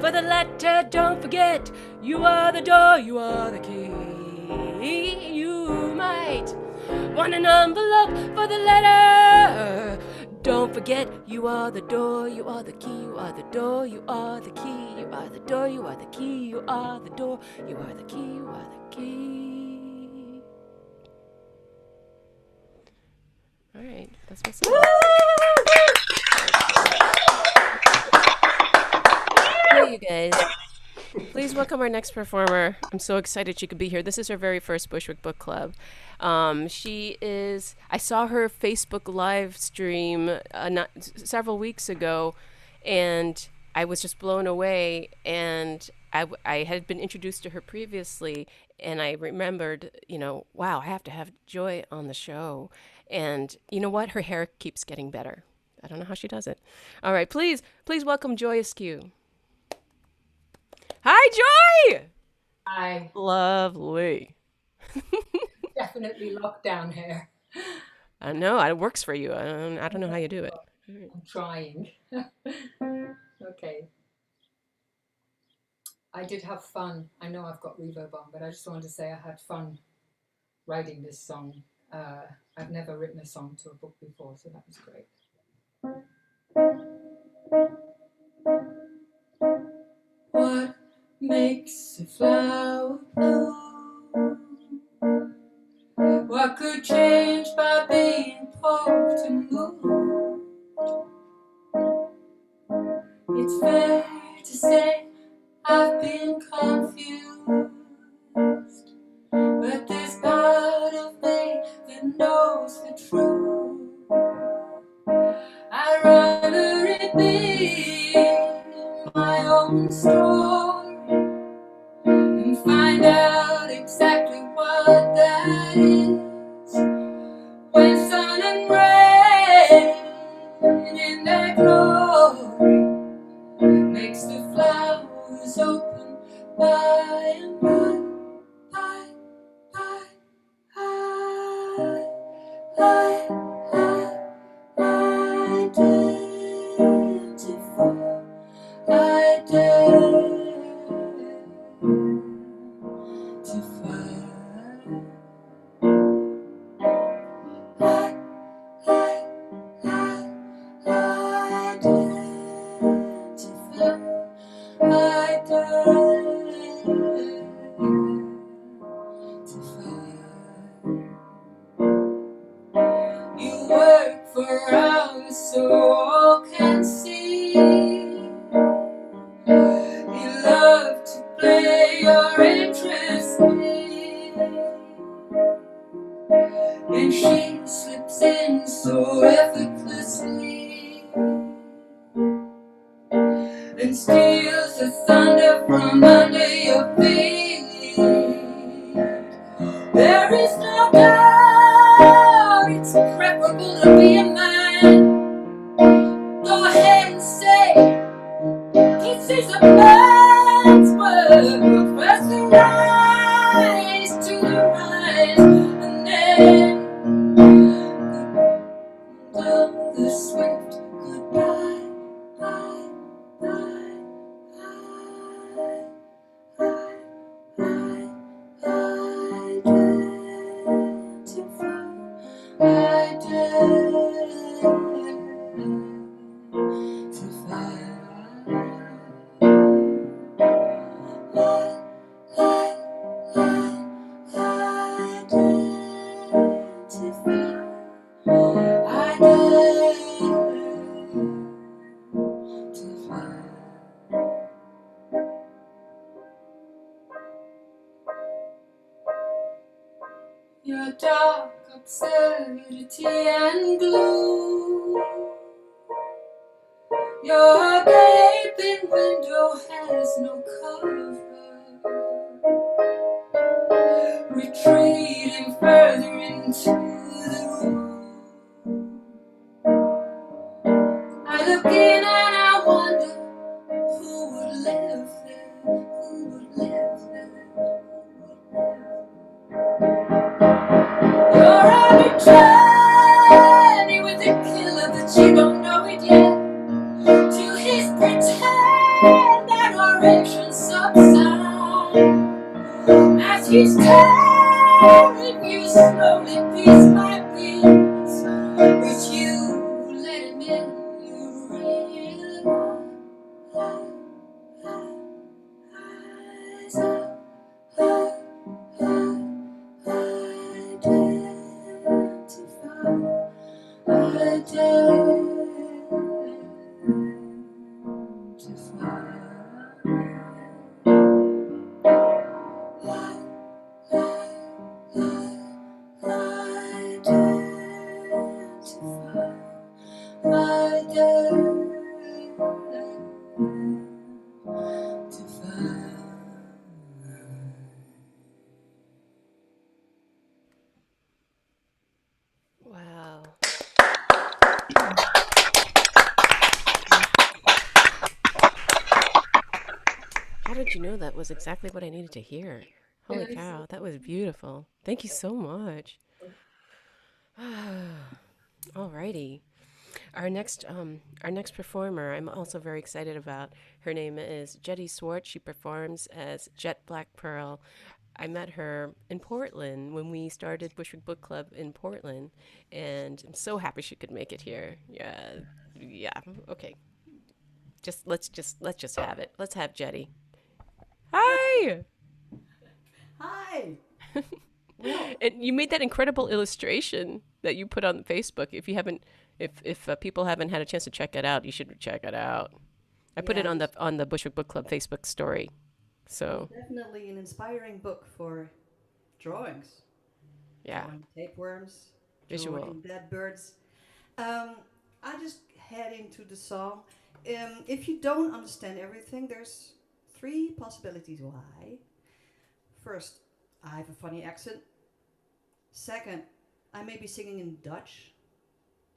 for the letter. Don't forget, you are the door, you are the key. You might want an envelope for the letter. Don't forget, you are the door, you are the key, you are the door, you are the key, you are the door, you are the key, you are the door, you are the key, you are the key. All right, that's what's up. Hey, you guys. Please welcome our next performer. I'm so excited she could be here. This is her very first Bushwick Book Club. She is, I saw her Facebook live stream several weeks ago, and I was just blown away. And I had been introduced to her previously, and I remembered, wow, I have to have Joy on the show. And you know what? Her hair keeps getting better. I don't know how she does it. All right, please welcome Joy Askew. Hi, Joy! Hi. Lovely. Definitely lockdown hair. I know, it works for you. I don't know how you do it. I'm trying. Okay. I did have fun. I know I've got reverb on, but I just wanted to say I had fun writing this song. I've never written a song to a book before, so that was great. What makes a flower bloom? What could change by being poked and moved? It's fair to say I've been confused, but there's part of me that knows the truth. I'd rather it be my own story and find out exactly what that is. When sun and rain in their glory makes the flowers open by and by, by, You work for hours so all can see. You love to play your interest in, and she slips in so effortlessly and steals the thunder from under your feet. There is no doubt it's preferable to be a man. Go ahead and say this is a man's world. First the rise to the rise, and then and glue. Your gaping window has no cover, retreating further into the room. I look in and I wonder who would live there, who would live there, who would live there. You're on a journey with a killer, but you don't know it yet. To his pretend that our entrance subside, as he's tearing you slowly piece by piece, but you let him in, you realize Wow. How did you know that was exactly what I needed to hear? Holy cow, that was beautiful. Thank you so much. Alrighty. Our next performer, I'm also very excited about. Her name is Jetty Swartz. She performs as Jet Black Pearl. I met her in Portland when we started Bushwick Book Club in Portland, and I'm so happy she could make it here. Yeah. Okay. Let's just have it. Let's have Jetty. Hi. Hi. And you made that incredible illustration that you put on Facebook. If people haven't had a chance to check it out, you should check it out. I put it on the Bushwick Book Club Facebook story. So Definitely an inspiring book for drawings. yeah, Drawing tapeworms, visual. drawing dead birds. I just head into the song. If you don't understand everything, there's 3 possibilities why. First, I have a funny accent. Second, I may be singing in Dutch.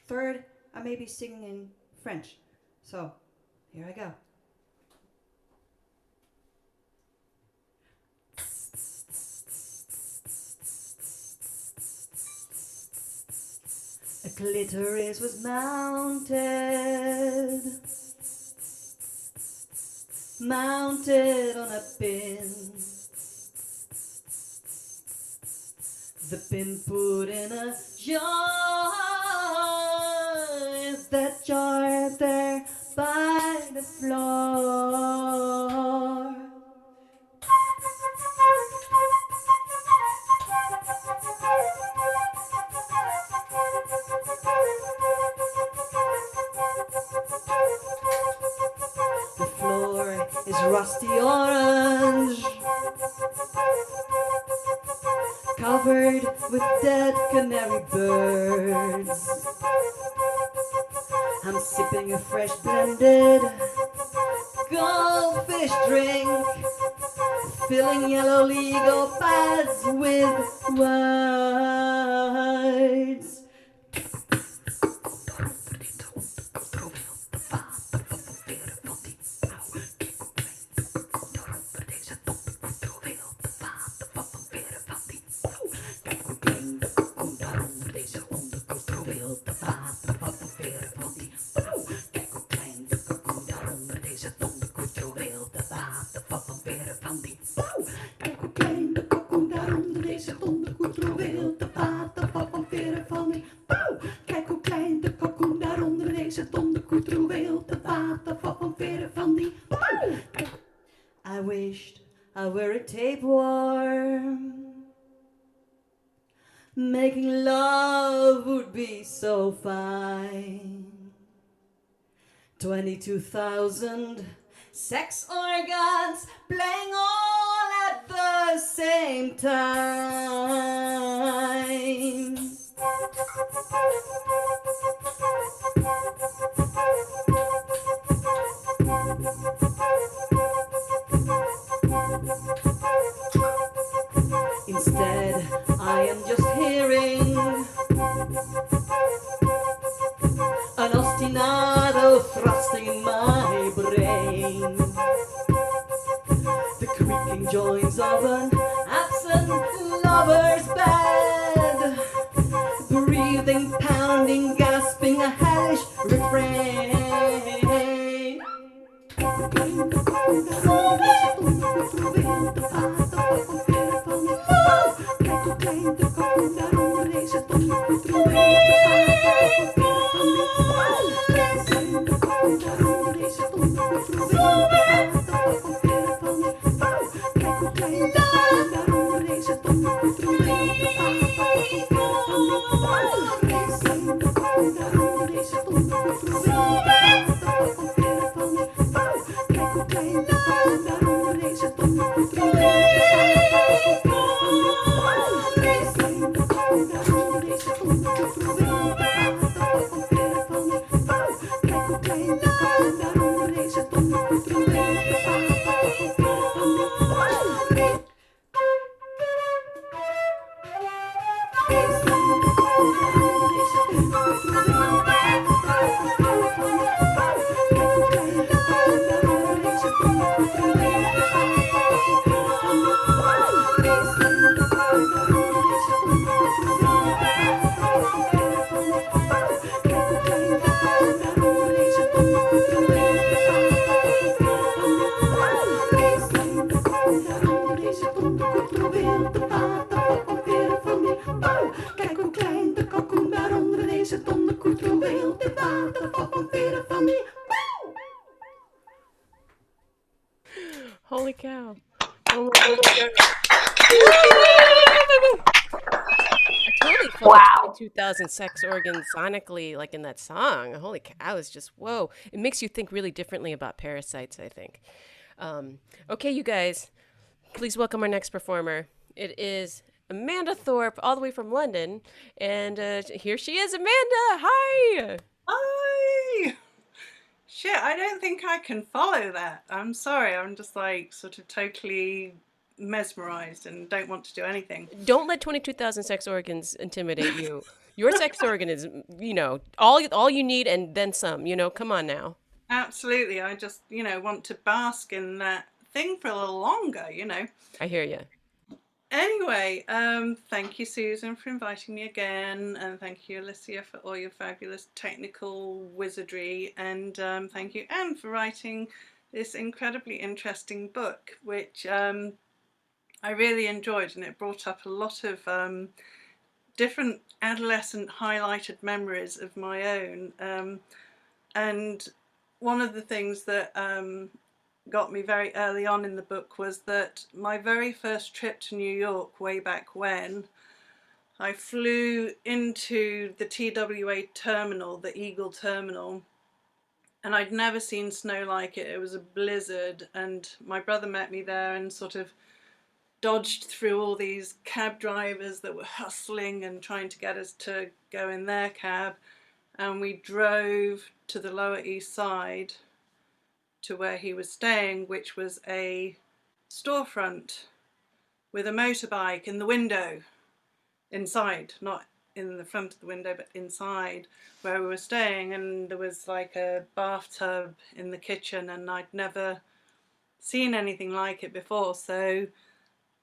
Third, I may be singing in French. So, here I go. A clitoris was mounted on a pin. The pin put in a jar. Is that jar there by the floor? The floor is rusty orange, covered with dead canary birds. I'm sipping a fresh blended goldfish drink, filling yellow legal pads with words. Kijk hoe klein de kalkoen daar onder deze donderkoet wil te water van veren van die pauw. I wished I were a tapeworm. Making love would be so fine. 22,000 sex organs playing all at the same time. Instead, I am just hearing an ostinato thrusting in my brain, the creaking joints of an absent lover's bed, breathing, pounding, gasping a hellish refrain. Holy cow. Oh my God. I totally felt Wow. 22,000 sex organs sonically, like in that song. Holy cow. I was just, whoa. It makes you think really differently about parasites, I think. Okay, you guys, please welcome our next performer. It is Amanda Thorpe, all the way from London. And here she is, Amanda. Hi. Hi! Shit, I don't think I can follow that. I'm sorry, I'm just like sort of totally mesmerized and don't want to do anything. Don't let 22,000 sex organs intimidate you. Your sex organ is, all you need and then some, come on now. Absolutely, I just, want to bask in that thing for a little longer, I hear you. Anyway, thank you, Susan, for inviting me again, and thank you, Alicia, for all your fabulous technical wizardry, and thank you, Anne, for writing this incredibly interesting book, which I really enjoyed, and it brought up a lot of different adolescent highlighted memories of my own, and one of the things that got me very early on in the book was that my very first trip to New York way back when, I flew into the TWA terminal, the Eagle terminal, and I'd never seen snow like it. It was a blizzard, and my brother met me there and sort of dodged through all these cab drivers that were hustling and trying to get us to go in their cab, and we drove to the Lower East Side to where he was staying, which was a storefront with a motorbike in the window, inside, not in the front of the window, but inside where we were staying. And there was like a bathtub in the kitchen, and I'd never seen anything like it before. So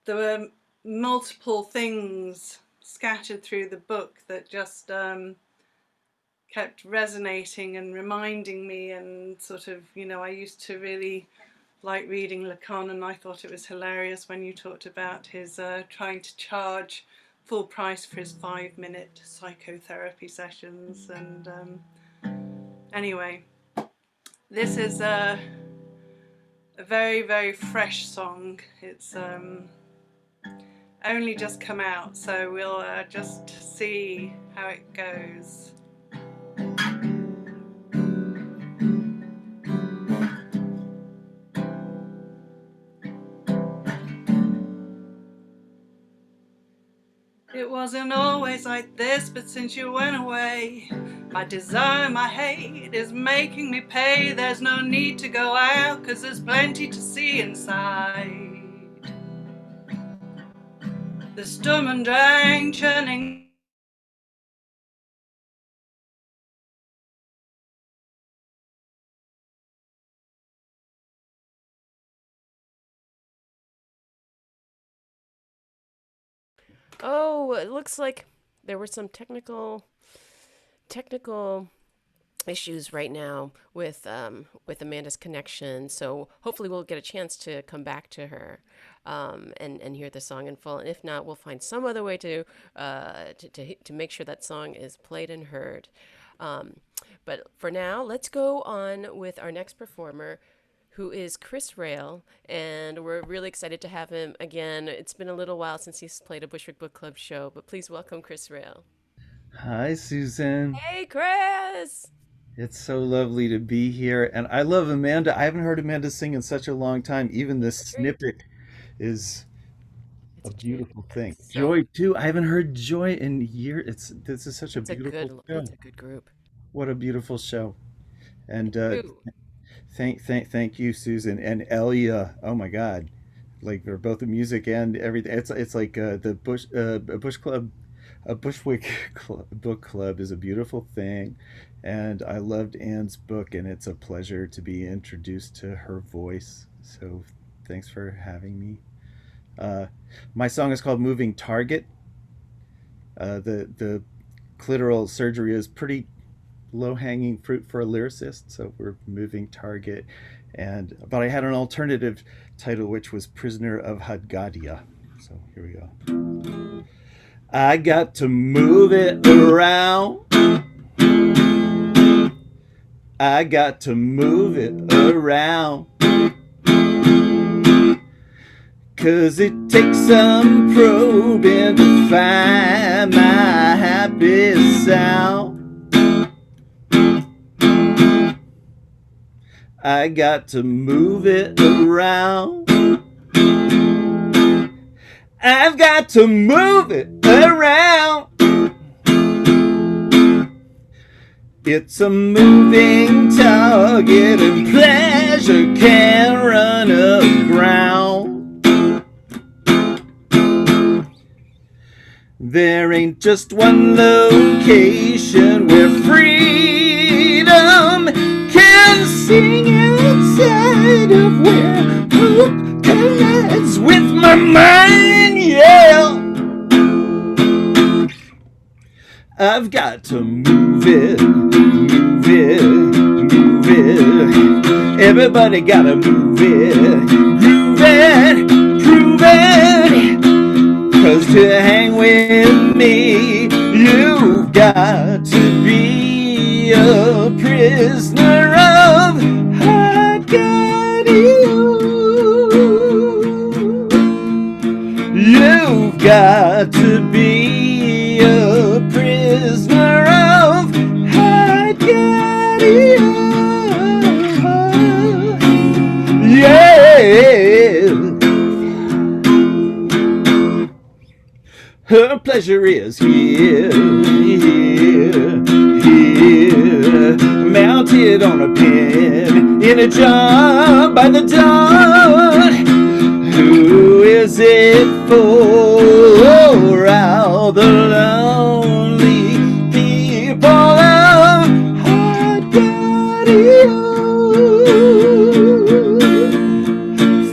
there were multiple things scattered through the book that just kept resonating and reminding me, and sort of, I used to really like reading Lacan, and I thought it was hilarious when you talked about his trying to charge full price for his 5-minute psychotherapy sessions. And anyway, this is a very, very fresh song. It's only just come out, so we'll just see how it goes. It It wasn't always like this, but since you went away, my desire, my hate is making me pay. There's no need to go out, 'cause there's plenty to see inside. The Sturm und Drang churning. Oh, it looks like there were some technical issues right now with Amanda's connection. So hopefully we'll get a chance to come back to her and hear the song in full. And if not, we'll find some other way to make sure that song is played and heard. But for now, let's go on with our next performer, who is Chris Rail, and we're really excited to have him again. It's been a little while since he's played a Bushwick Book Club show, but please welcome Chris Rail. Hi, Susan. Hey, Chris! It's so lovely to be here. And I love Amanda. I haven't heard Amanda sing in such a long time. Even this snippet is a beautiful thing. Joy, too. I haven't heard Joy in years. This is such a beautiful show. It's a good group. What a beautiful show. And thank you, Susan. And Elia. Oh, my God. Like, they're both the music and everything. It's like the Bush Club. A Bushwick book club is a beautiful thing, and I loved Anne's book, and it's a pleasure to be introduced to her voice. So thanks for having me. My song is called Moving Target. The clitoral surgery is pretty low-hanging fruit for a lyricist, so we're moving target. But I had an alternative title, which was Prisoner of Hadgadia. So here we go. I got to move it around. I got to move it around. 'Cause it takes some probing to find my happy sound. I got to move it around. I've got to move it around. It's a moving target and pleasure can't run aground. There ain't just one location where freedom can sing outside of where hope collides with my mind, yeah. I've got to move it, move it, move it. Everybody gotta move it, groove it, prove it. 'Cause to hang with me, you've got to be a prisoner of Hadgadia. You've got to be a prisoner of Hadgadia. Yeah. Her pleasure is here, here, here, mounted on a pin in a jar by the dawn. Who is it for? All the lonely people of Hadgadia.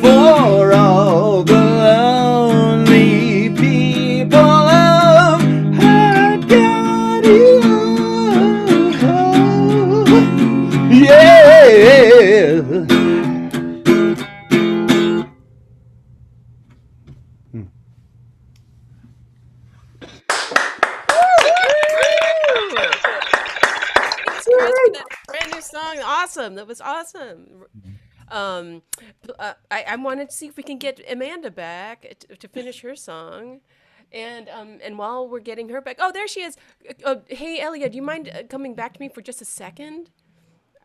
For all the lonely people of Hadgadia. Yeah. Brand new song. Awesome. That was awesome. I wanted to see if we can get Amanda back to finish her song. And while we're getting her back, oh, there she is. Hey, Elia, do you mind coming back to me for just a second?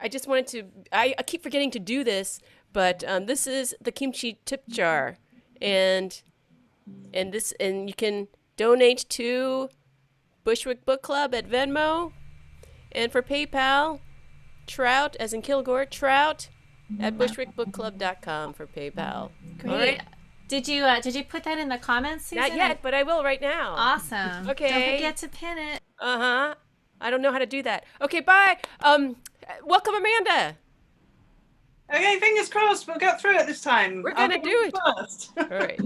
I just wanted to, I keep forgetting to do this, but this is the kimchi tip jar. And you can donate to Bushwick Book Club at Venmo. And for PayPal, Trout, as in Kilgore, Trout at bushwickbookclub.com for PayPal. Great. All right. Did you put that in the comments, Susan? Not yet, but I will right now. Awesome. Okay. Don't forget to pin it. Uh-huh. I don't know how to do that. Okay, bye. Welcome, Amanda. Okay, fingers crossed. We'll get through it this time. We're gonna do it. First. All right.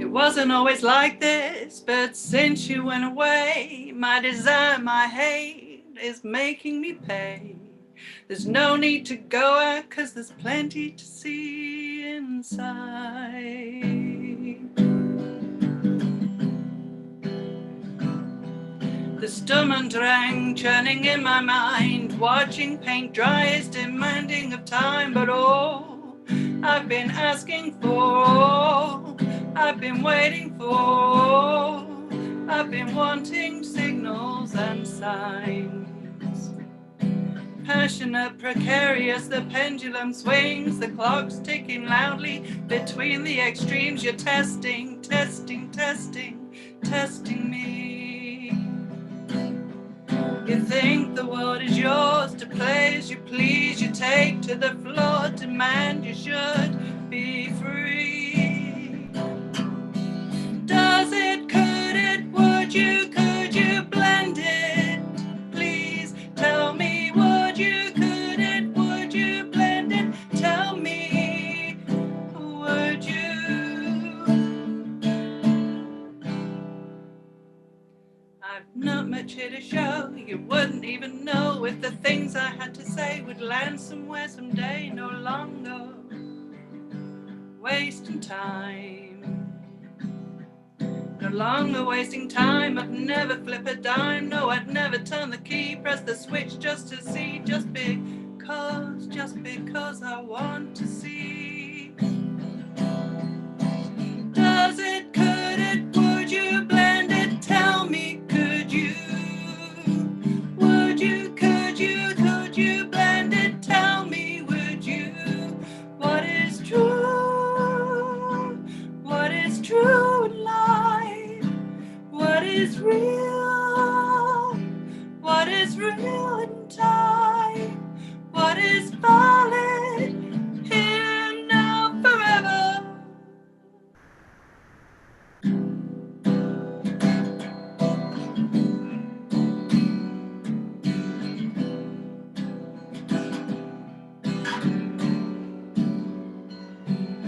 It wasn't always like this, but since you went away, my desire, my hate is making me pay. There's no need to go out, 'cause there's plenty to see inside. The Sturm und Drang churning in my mind, watching paint dry is demanding of time, but all I've been asking for, I've been waiting for, I've been wanting signals and signs. Passionate, precarious, the pendulum swings, the clock's ticking loudly between the extremes. You're testing, testing, testing, testing me. You think the world is yours to play as you please. You take to the floor, demand you should be free. Does it, could it, would you, could you blend it? Please tell me, would you, could it, would you blend it? Tell me, would you? I've not much here to show. You wouldn't even know if the things I had to say would land somewhere someday. No longer wasting time. No longer wasting time. I'd never flip a dime. No, I'd never turn the key, press the switch just to see. Just because I want to see. Does it, could it, would you blend it? Tell me, could you? Would you, could you blend it? Tell me, would you? What is true? What is true in life? What is real? What is real in time? What is valid here now forever?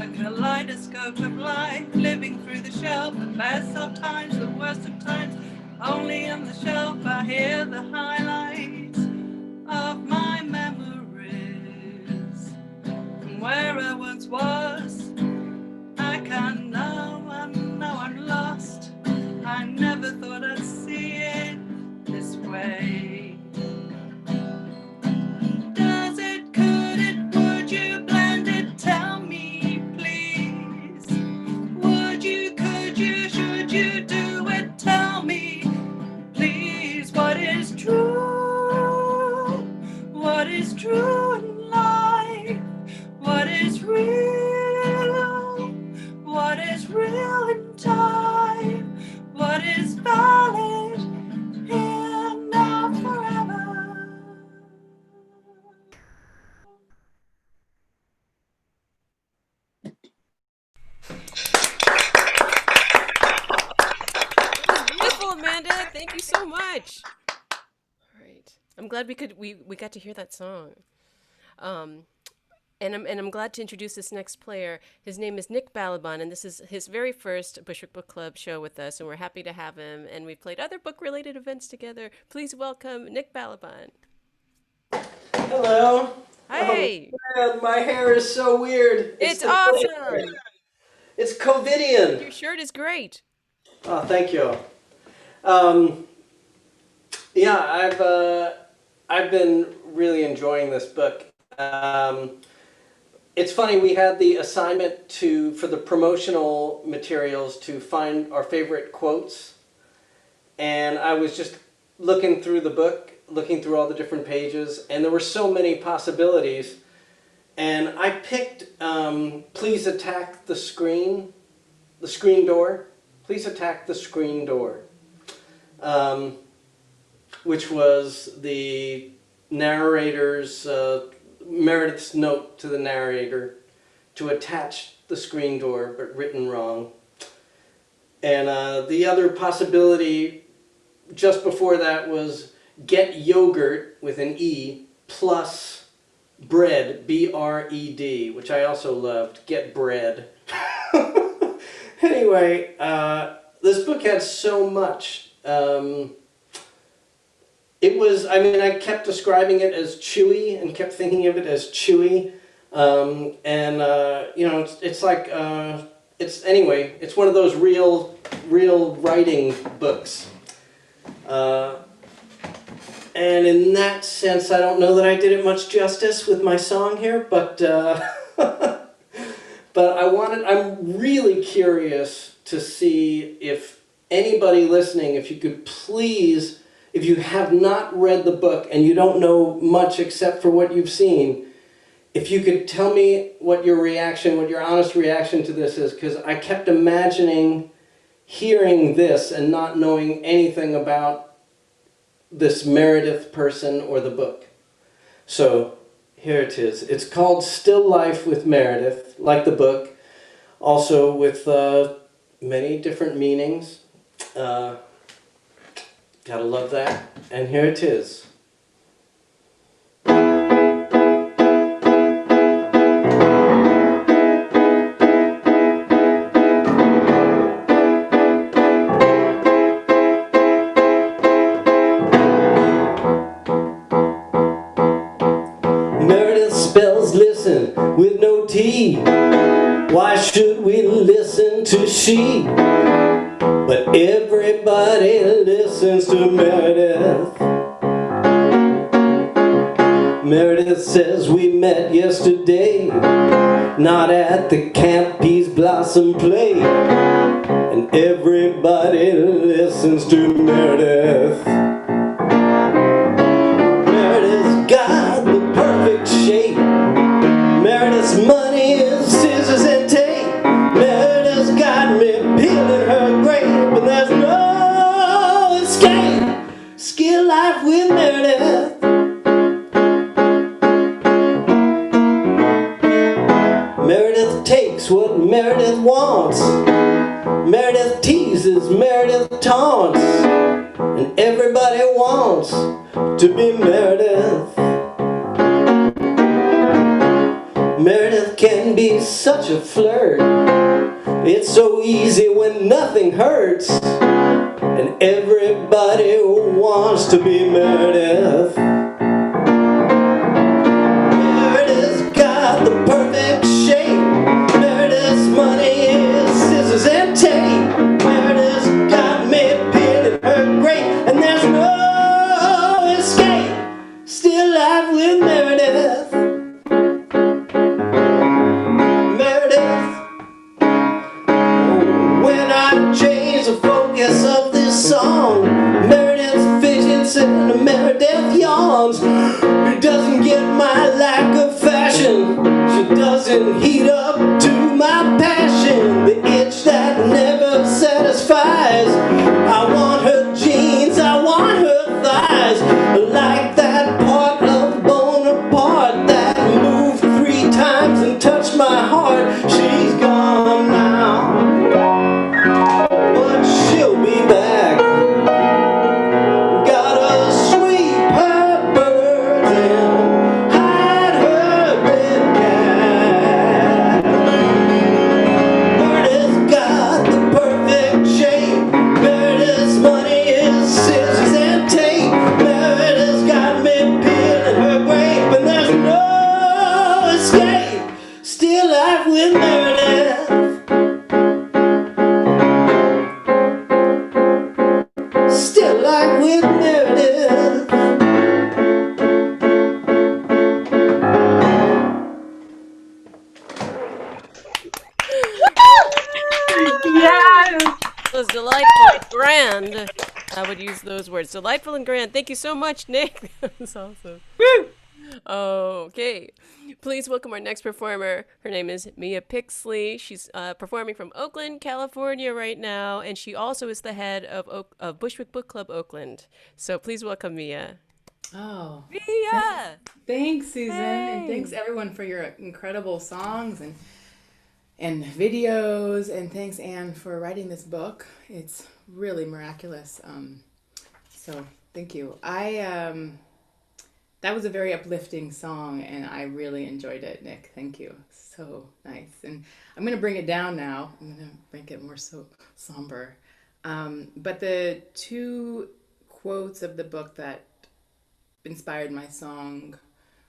A kaleidoscope of life, living through the shelf, the best of times, the worst of times. Only on the shelf I hear the highlights of my memories. From where I once was, I can't know, I know I'm lost. I never thought I'd see it this way. Does it, could it, would you blend it? Tell me, please. Would you, could you, should you do it? Tell me, please. What is true? What is true in life? What is real? What is real in time? What is valid here now forever? Beautiful, Amanda. Thank you so much. All right. I'm glad we got to hear that song. And I'm glad to introduce this next player. His name is Nick Balaban, and this is his very first Bushwick Book Club show with us, and we're happy to have him. And we've played other book-related events together. Please welcome Nick Balaban. Hello. Hi. Oh, man, my hair is so weird. It's awesome. It's COVIDian. Your shirt is great. Oh, thank you. Yeah, I've been really enjoying this book. It's funny, we had the assignment for the promotional materials to find our favorite quotes, and I was just looking through the book, looking through all the different pages, and there were so many possibilities, And I picked Please Attack the Screen Door. Please Attack the Screen Door. Which was the narrator's, Meredith's note to the narrator to attach the screen door, but written wrong. And the other possibility just before that was get yogurt with an E plus bread, B-R-E-D, which I also loved, get bread. Anyway, this book had so much. It was, I mean, I kept describing it as chewy and kept thinking of it as chewy. You know, it's like, anyway, it's one of those real writing books. And in that sense, I don't know that I did it much justice with my song here, but I'm really curious to see if anybody listening, if you could please, if you have not read the book and you don't know much except for what you've seen, if you could tell me what your honest reaction to this is, because I kept imagining hearing this and not knowing anything about this Meredith person or the book. So here it is. It's called Still Life with Meredith, like the book, also with many different meanings. Gotta love that. And here it is. Meredith spells listen with no T. Why should we listen to she? But everybody listens to Meredith. Meredith says we met yesterday, not at the Camp Peas Blossom Play. And everybody listens to Meredith. Meredith's got the perfect shape. Meredith's money is scissors and tape. Meredith's got me peeling her grape, and there's no escape. Skill Life with Meredith. Meredith takes what Meredith wants. Meredith teases, Meredith taunts, and everybody wants to be Meredith. Meredith can be such a flirt. It's so easy when nothing hurts, and everybody wants to be Meredith. Meredith's got the perfect shape. Meredith's money is scissors and tape. Meredith's got me peeling her grape, and there's no escape. Still Life with Meredith. Of this song, Meredith fidgets and Meredith yawns. She doesn't get my lack of fashion. She doesn't heat up to my passion. The itch that never satisfies. I want her jeans, I want her thighs, like that part of Bonaparte that moved 3 times and touched my heart. She's gone now, but she'll be back. Gotta sweep her birds and hide her dead cat. Meredith's got the perfect shape. Meredith's money is scissors and tape. Meredith's got me peeling her grape, and there's no escape. Still Life with Meredith. Still Life with Meredith. Yes. It was delightful and grand. I would use those words. Delightful and grand. Thank you so much, Nick. That was awesome. Woo! Okay. Please welcome our next performer. Her name is Mia Pixley. She's performing from Oakland, California right now, and she also is the head of Bushwick Book Club Oakland. So please welcome Mia. Oh, Mia! thanks, Susan, and thanks everyone for your incredible songs and videos, and thanks Anne for writing this book. It's really miraculous. So thank you. That was a very uplifting song, and I really enjoyed it, Nick. Thank you. So nice. And I'm gonna bring it down now. I'm gonna make it more so somber. But the two quotes of the book that inspired my song,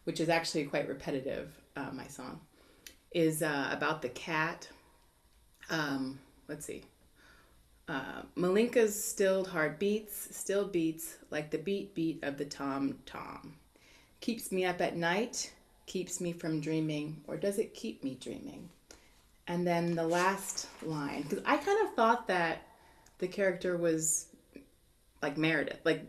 which is actually quite repetitive, my song, is about the cat. Let's see. Malinka's stilled heart still beats like the beat of the tom-tom. Keeps me up at night, keeps me from dreaming, or does it keep me dreaming? And then the last line, because I kind of thought that the character was like Meredith, like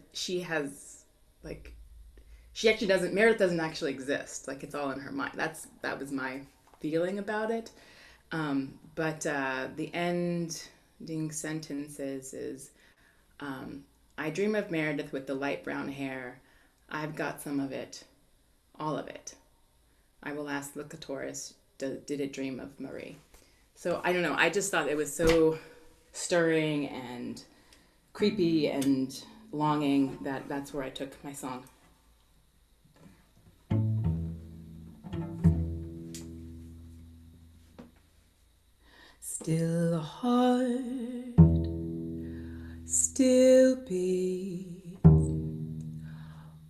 Meredith doesn't actually exist, like it's all in her mind. That was my feeling about it. But the ending sentences is, I dream of Meredith with the light brown hair. I've got some of it, all of it. I will ask the clitoris, did it dream of Marie? So I don't know, I just thought it was so stirring and creepy and longing that's where I took my song. Still heart, still beats,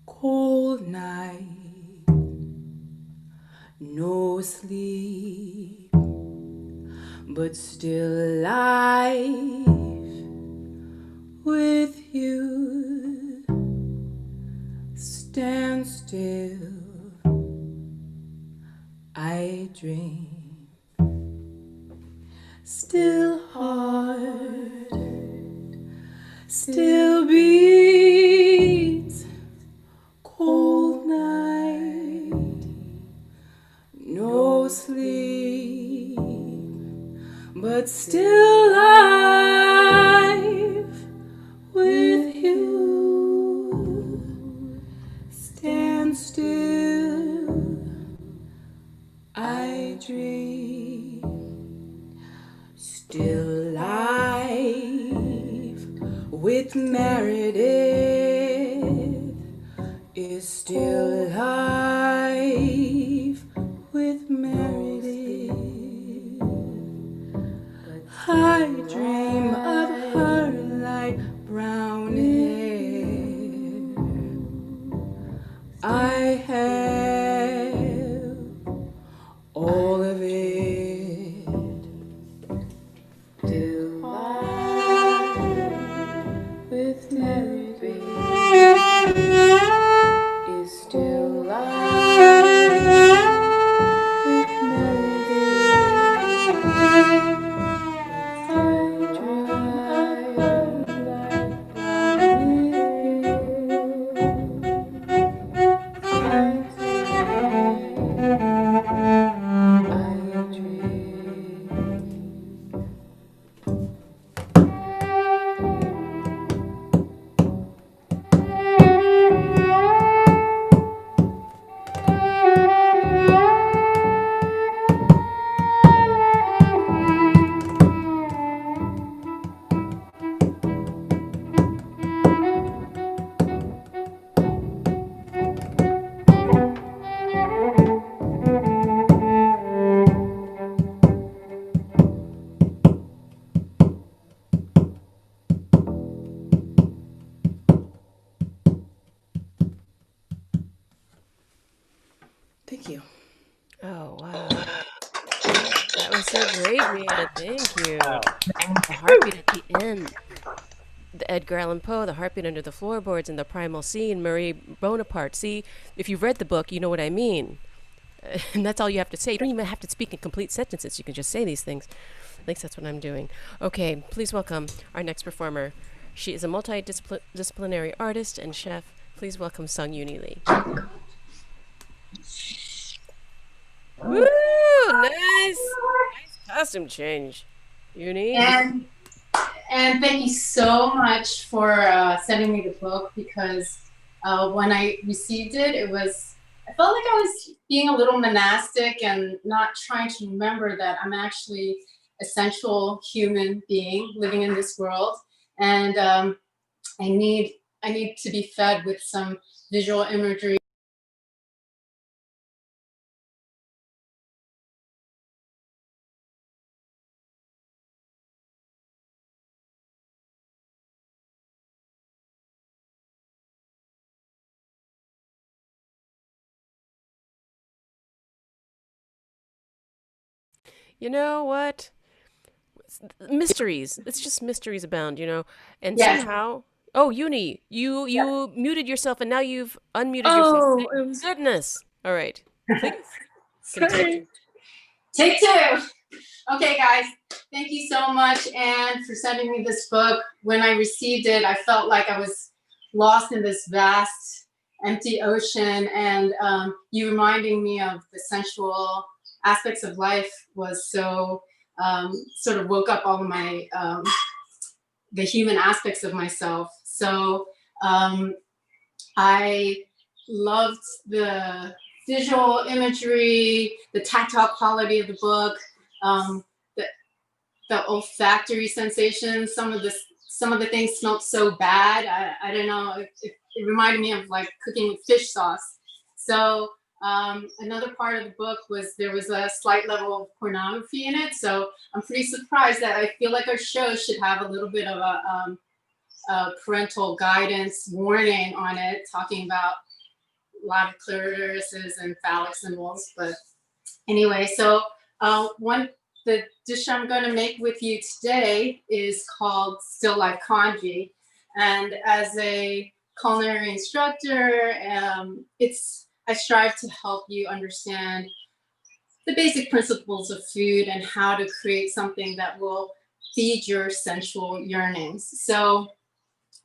cold night, no sleep, but still life with you. Stand still, I dream. Still heart, still beats, cold night, no sleep, but still life with you. Stand still, I dream. Still life with Meredith is still life with Meredith. I dream of her light brown hair. I have all of it. With Meredith is still life with Meredith. I drive like Thank you. Oh, wow. That was so great, Mia. Thank you. The heartbeat at the end. The Edgar Allan Poe, The Heartbeat Under the Floorboards, and The Primal Scene, Marie Bonaparte. See, if you've read the book, you know what I mean. And that's all you have to say. You don't even have to speak in complete sentences. You can just say these things. At least that's what I'm doing. Okay, please welcome our next performer. She is a multidisciplinary artist and chef. Please welcome Sung Yuni Lee. Woo! Nice costume change. Uni. And thank you so much for sending me the book, because when I received it, I felt like I was being a little monastic and not trying to remember that I'm actually a sensual human being living in this world, and I need to be fed with some visual imagery. You know what? Mysteries. It's just mysteries abound, And Yes. somehow, oh, Uni, you muted yourself and now you've unmuted yourself. Oh, Thank it was goodness. All right. Please continue. Sorry. Take two. Okay, guys, thank you so much, Anne, for sending me this book. When I received it, I felt like I was lost in this vast, empty ocean, and you reminding me of the sensual aspects of life was so sort of woke up all of my the human aspects of myself. So I loved the visual imagery, the tactile quality of the book, the olfactory sensations. Some of the things smelled so bad. I don't know. It reminded me of like cooking with fish sauce. So another part of the book was there was a slight level of pornography in it. So I'm pretty surprised that I feel like our show should have a little bit of a parental guidance warning on it, talking about a lot of clitorises and phallic symbols. But anyway, so the dish I'm going to make with you today is called Still Life Congee. And as a culinary instructor, I strive to help you understand the basic principles of food and how to create something that will feed your sensual yearnings. So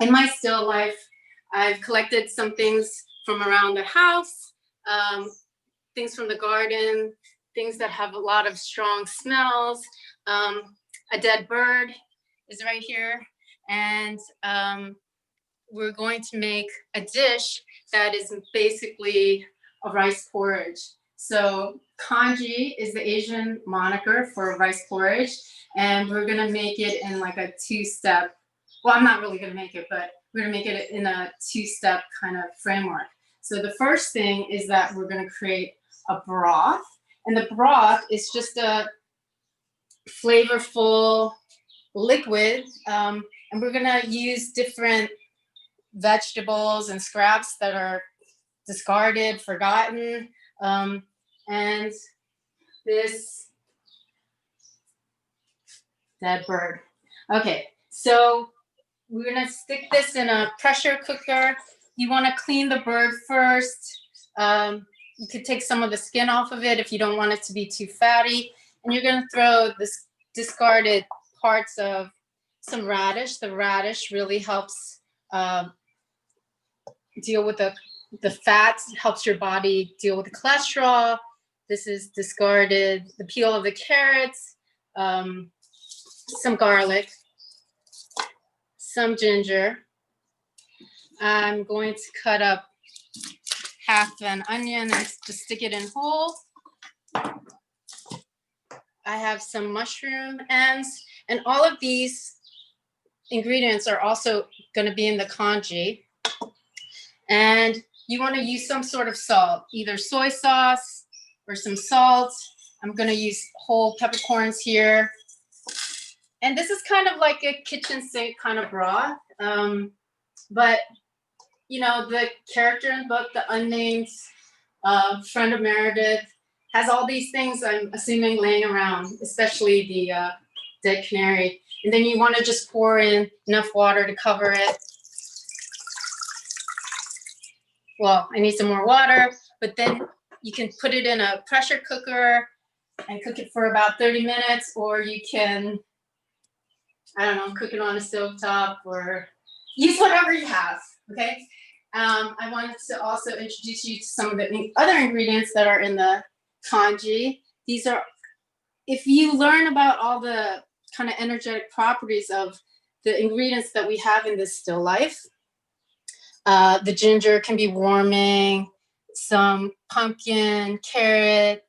in my still life, I've collected some things from around the house, things from the garden, things that have a lot of strong smells. A dead bird is right here. And we're going to make a dish that is basically a rice porridge. So congee is the Asian moniker for rice porridge. And we're gonna make it in like a two-step, well, I'm not really gonna make it, but we're gonna make it in a two-step kind of framework. So the first thing is that we're gonna create a broth. And the broth is just a flavorful liquid. And we're gonna use different vegetables and scraps that are discarded, forgotten. And this dead bird. Okay, so we're gonna stick this in a pressure cooker. You wanna clean the bird first. You could take some of the skin off of it if you don't want it to be too fatty. And you're gonna throw this discarded parts of some radish. The radish really helps deal with the fats, helps your body deal with the cholesterol. This is discarded, the peel of the carrots, some garlic, some ginger. I'm going to cut up half an onion and just stick it in whole. I have some mushroom ends, and all of these ingredients are also going to be in the congee. And you want to use some sort of salt, either soy sauce or some salt. I'm going to use whole peppercorns here. And this is kind of like a kitchen sink kind of broth. But, you know, the character in the book, the unnamed friend of Meredith, has all these things, I'm assuming, laying around, especially the dead canary. And then you want to just pour in enough water to cover it. Well, I need some more water, but then you can put it in a pressure cooker and cook it for about 30 minutes, or you can, I don't know, cook it on a stovetop or use whatever you have, okay? I wanted to also introduce you to some of the other ingredients that are in the kanji. These are, if you learn about all the kind of energetic properties of the ingredients that we have in this still life, the ginger can be warming, some pumpkin, carrot,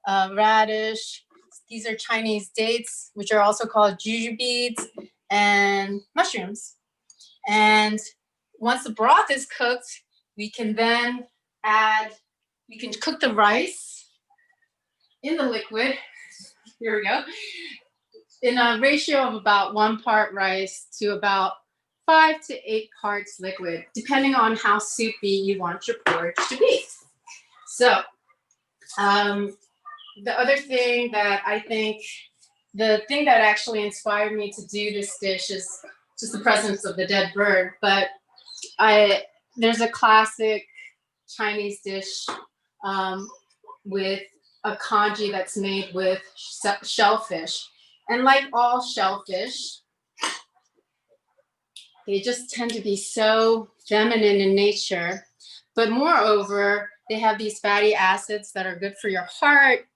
radish. These are Chinese dates, which are also called juju beads, and mushrooms. And once the broth is cooked, we can then we can cook the rice in the liquid. Here we go. In a ratio of about 1 part rice to about 5 to 8 parts liquid, depending on how soupy you want your porridge to be. So, the other thing that I think, the thing that actually inspired me to do this dish is just the presence of the dead bird. But there's a classic Chinese dish with a congee that's made with shellfish. And like all shellfish, they just tend to be so feminine in nature. But moreover, they have these fatty acids that are good for your heart.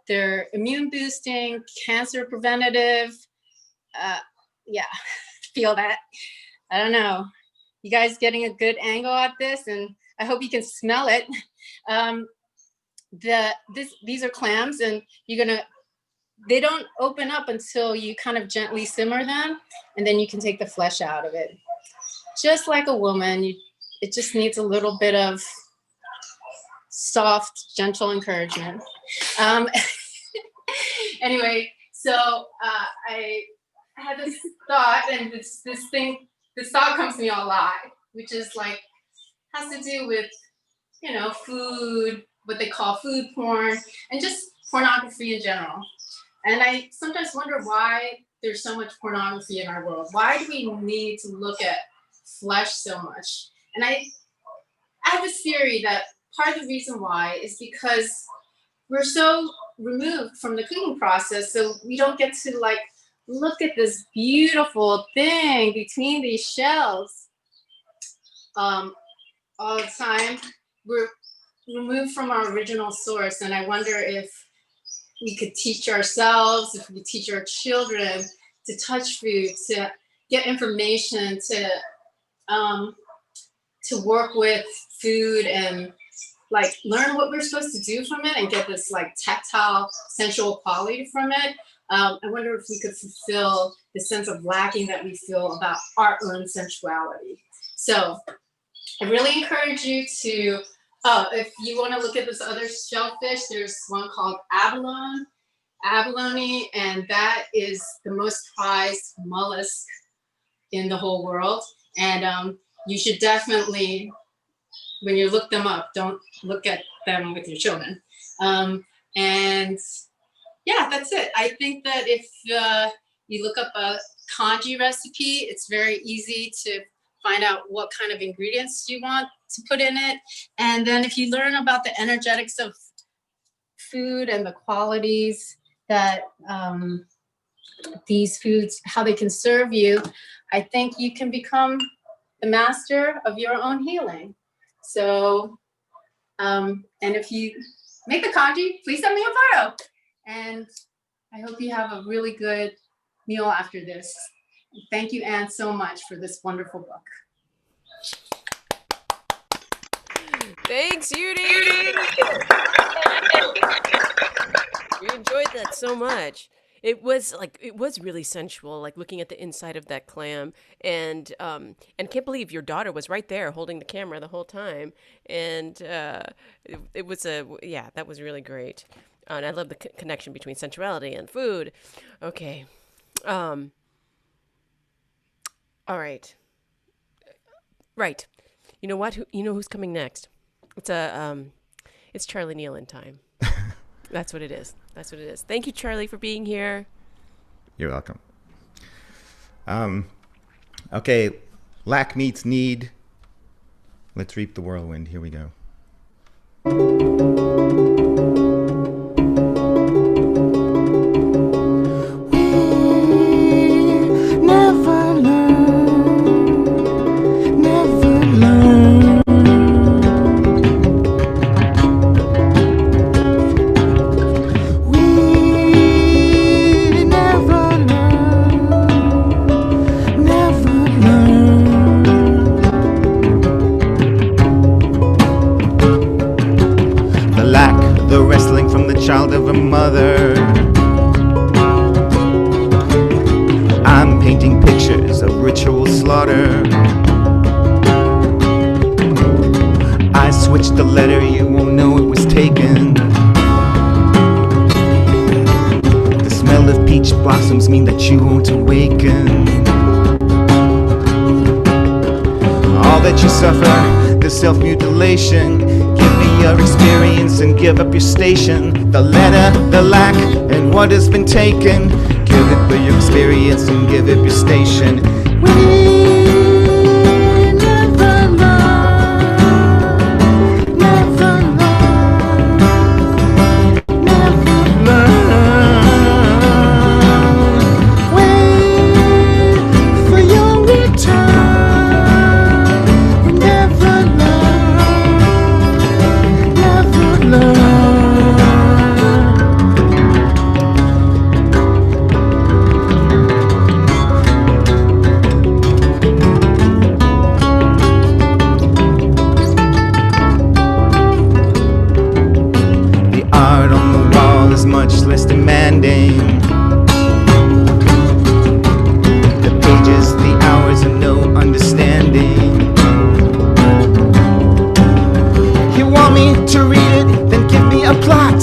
They're immune boosting, cancer preventative. Yeah, feel that. I don't know. You guys getting a good angle at this, and I hope you can smell it. These are clams, and they don't open up until you kind of gently simmer them, and then you can take the flesh out of it. Just like a woman, it just needs a little bit of soft, gentle encouragement. Anyway, so I had this thought, and this thought comes to me a lot, which is like, has to do with, food, what they call food porn, and just pornography in general. And I sometimes wonder why there's so much pornography in our world. Why do we need to look at flesh so much? And I have a theory that part of the reason why is because we're so removed from the cooking process, so we don't get to look at this beautiful thing between these shells all the time. We're removed from our original source, and I wonder if we could teach ourselves, if we could teach our children to touch food, to get information, to work with food, and learn what we're supposed to do from it, and get this tactile, sensual quality from it. I wonder if we could fulfill the sense of lacking that we feel about our own sensuality. So I really encourage you to, if you want to look at this other shellfish, there's one called abalone, and that is the most prized mollusk in the whole world. And you should definitely, when you look them up, don't look at them with your children. And yeah, that's it. I think that if you look up a congee recipe, it's very easy to find out what kind of ingredients you want to put in it. And then if you learn about the energetics of food and the qualities that these foods, how they can serve you, I think you can become the master of your own healing. So, and if you make the congee, please send me a photo. And I hope you have a really good meal after this. Thank you, Anne, so much for this wonderful book. Thanks, Judy. You enjoyed that so much. It was really sensual, looking at the inside of that clam, and can't believe your daughter was right there holding the camera the whole time, and it was that was really great, and I love the connection between sensuality and food. Okay, all right, right. You know what? You know who's coming next? It's Charlie Nealon time. That's what it is. That's what it is. Thank you, Charlie, for being here. You're welcome. Okay, lack meets need. Let's reap the whirlwind. Here we go. slaughter. I switched the letter, you won't know it was taken. The smell of peach blossoms mean that you won't awaken. All that you suffer, the self-mutilation. Give me your experience and give up your station. The letter, the lack, and what has been taken. Give it for your experience and give up your station. Much less demanding. The pages, the hours of no understanding. You want me to read it, then give me a plot.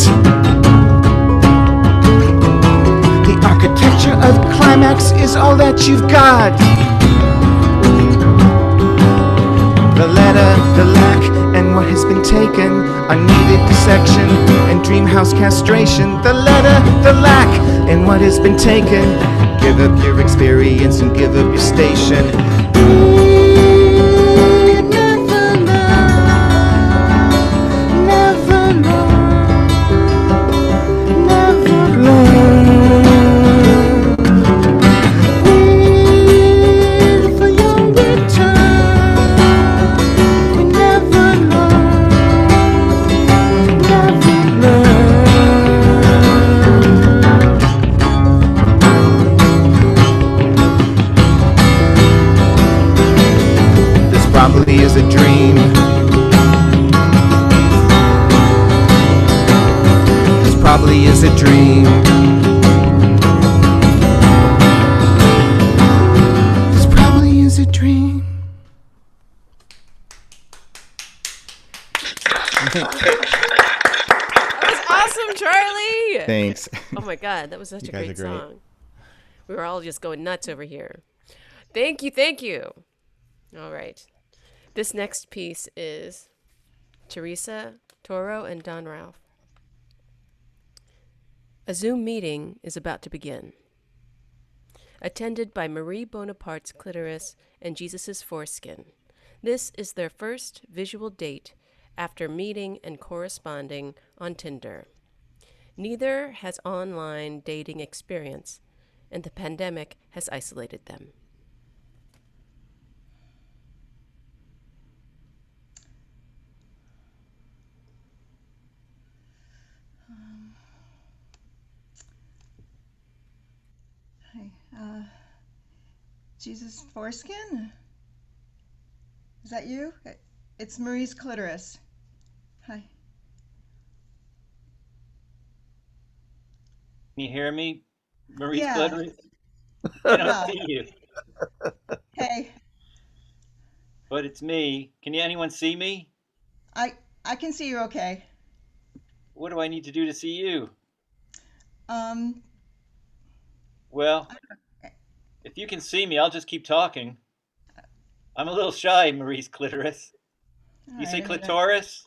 The architecture of climax is all that you've got. The letter, the lack, and what has been taken. Unneeded dissection and dreamhouse castration. The letter, the lack, and what has been taken. Give up your experience and give up your station. Probably is a dream. This probably is a dream. This probably is a dream. That was awesome, Charlie. Thanks. Oh my God, that was such You a guys great are great. song. We were all just going nuts over here. Thank you, thank you. All right. This next piece is Teresa Toro and Don Ralph. A Zoom meeting is about to begin. Attended by Marie Bonaparte's clitoris and Jesus's foreskin. This is their first visual date after meeting and corresponding on Tinder. Neither has online dating experience, and the pandemic has isolated them. Hi, Jesus foreskin? Is that you? It's Marie's clitoris. Hi. Can you hear me, Marie's Yeah. clitoris? I don't Yeah. see you, Hey, but it's me. Can anyone see me? I can see you okay. What do I need to do to see you? Um, Well, if you can see me, I'll just keep talking. I'm a little shy, Marie's clitoris. You say clitoris?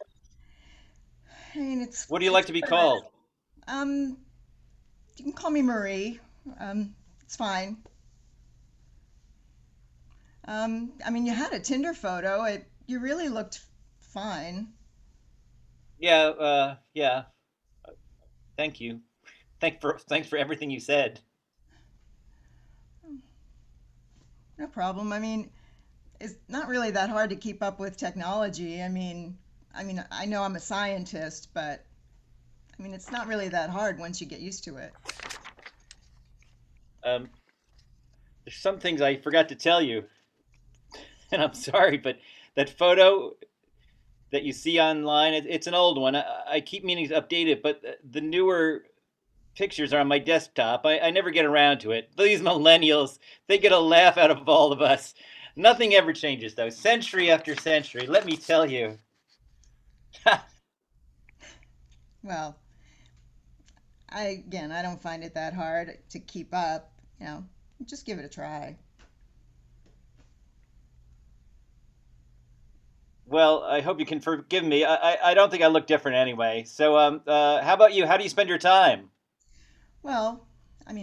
I mean, it's. What do you like to be called? You can call me Marie. It's fine. I mean, you had a Tinder photo. You really looked fine. Yeah, yeah. Thank you. Thanks for everything you said. No problem. I mean, it's not really that hard to keep up with technology. I know I'm a scientist, but I mean, it's not really that hard once you get used to it. There's some things I forgot to tell you, and I'm sorry, but that photo that you see online, it's an old one. I keep meaning to update it, but the newer pictures are on my desktop. I never get around to it. These millennials, they get a laugh out of all of us. Nothing ever changes, though. Century after century, let me tell you. Well, I don't find it that hard to keep up. Just give it a try. Well, I hope you can forgive me. I don't think I look different anyway. So, how about you? How do you spend your time? Well, I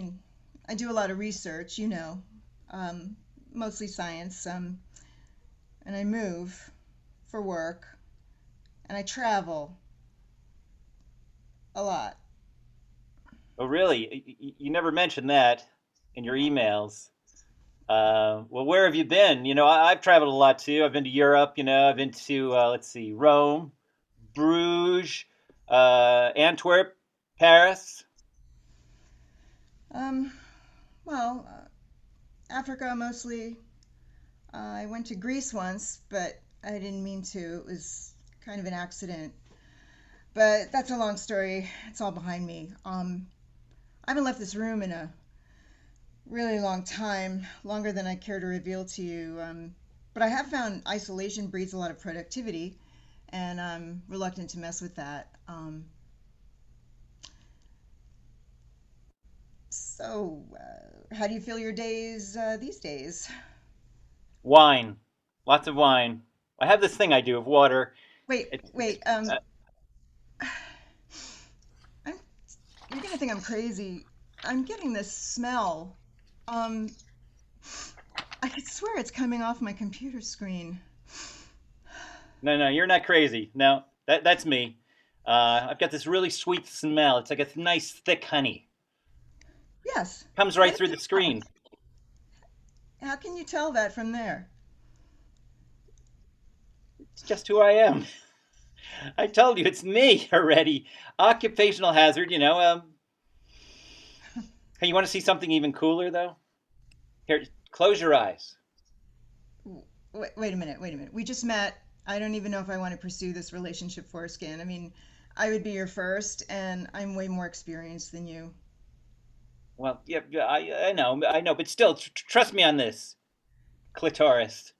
do a lot of research, mostly science, and I move for work, and I travel a lot. Oh, really? You never mentioned that in your emails. Well, where have you been? I've traveled a lot too. I've been to Europe. I've been to let's see, Rome, Bruges, Antwerp, Paris. Well, Africa mostly. I went to Greece once, but I didn't mean to. It was kind of an accident. But that's a long story. It's all behind me. I haven't left this room in a really long time, longer than I care to reveal to you. But I have found isolation breeds a lot of productivity, and I'm reluctant to mess with that. So, how do you feel your days these days? Wine, lots of wine. I have this thing I do of water. Wait. You're gonna think I'm crazy. I'm getting this smell. I could swear it's coming off my computer screen. No, you're not crazy. No, that's me. I've got this really sweet smell. It's like a nice thick honey. Yes. Comes right through the screen. How can you tell that from there? It's just who I am. I told you, it's me already. Occupational hazard, Hey, you want to see something even cooler, though? Here, close your eyes. Wait a minute. We just met. I don't even know if I want to pursue this relationship foreskin. I would be your first, and I'm way more experienced than you. Well, yeah, I know, but still, trust me on this, clitoris.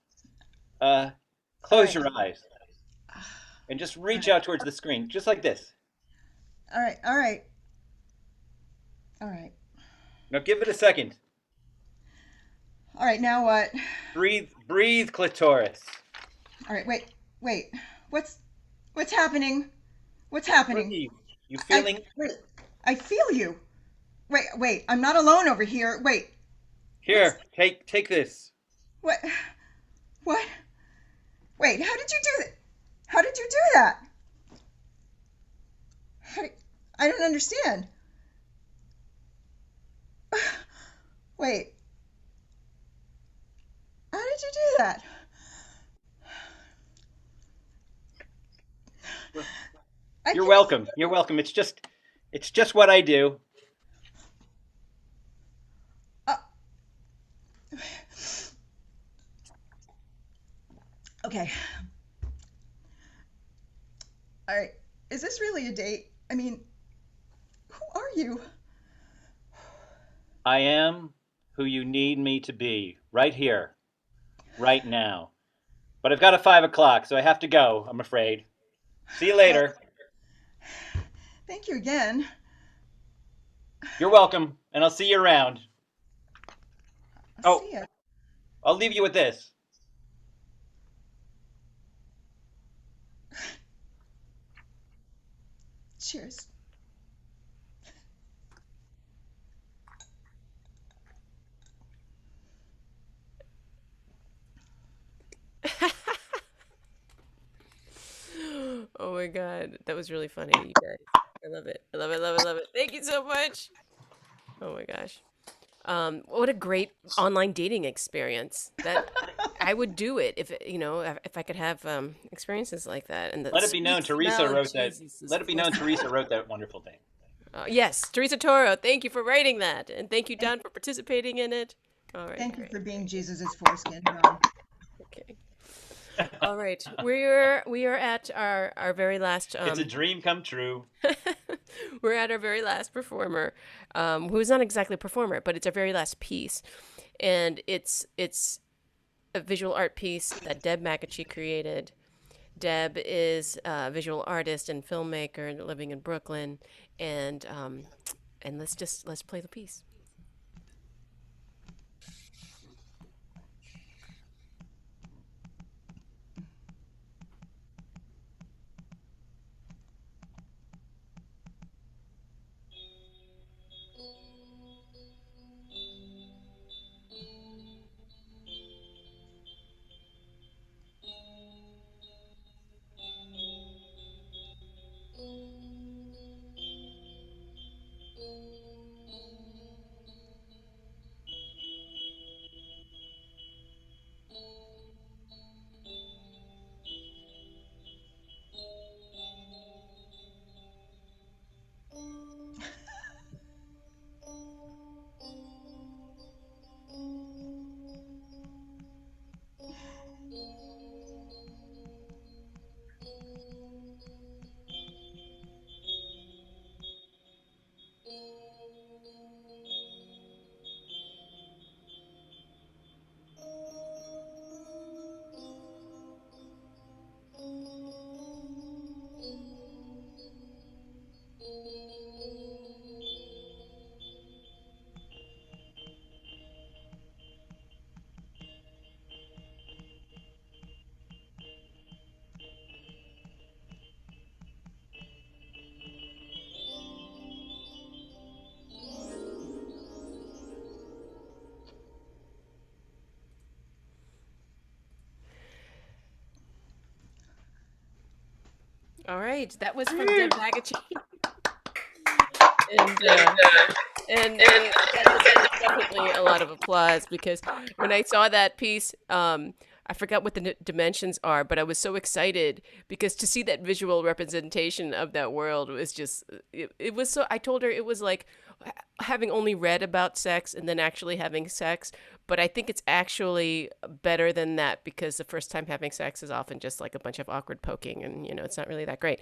Close your eyes, and just reach out towards the screen, just like this. All right. Now give it a second. All right, now what? Breathe, clitoris. All right, wait. What's happening? What's happening? Breathe. You feeling? I feel you. Wait, I'm not alone over here. Wait. Here, take this. What? Wait, how did you do that? How did you do that? I don't understand. Wait. How did you do that? You're welcome. You're welcome. It's just what I do. Okay. All right. Is this really a date? Who are you? I am who you need me to be, right here, right now. But I've got a 5 o'clock, so I have to go, I'm afraid. See you later. Thank you again. You're welcome, and I'll see you around. See ya. I'll leave you with this. Cheers. Oh my God, that was really funny, you guys. I love it. I love it. Love it. Love it. Thank you so much. Oh my gosh. What a great online dating experience. That I would do it if if I could have experiences like that. And let it be known Teresa wrote that. Let it be known Teresa wrote that wonderful thing. Yes, Teresa Toro. Thank you for writing that, and thank you, Don, for participating in it. All right. Thank you for being Jesus's foreskin, Don. Okay. All right, we are at our very last. It's a dream come true. We're at our very last performer, who is not exactly a performer, but it's our very last piece, and it's a visual art piece that Deb Magocsi created. Deb is a visual artist and filmmaker living in Brooklyn, and let's play the piece. All right, that was from Deb Magocsi. And that was definitely a lot of applause, because when I saw that piece, I forgot what the dimensions are, but I was so excited because to see that visual representation of that world was just, it was so, I told her it was like having only read about sex and then actually having sex, but I think it's actually better than that, because the first time having sex is often just like a bunch of awkward poking and, it's not really that great.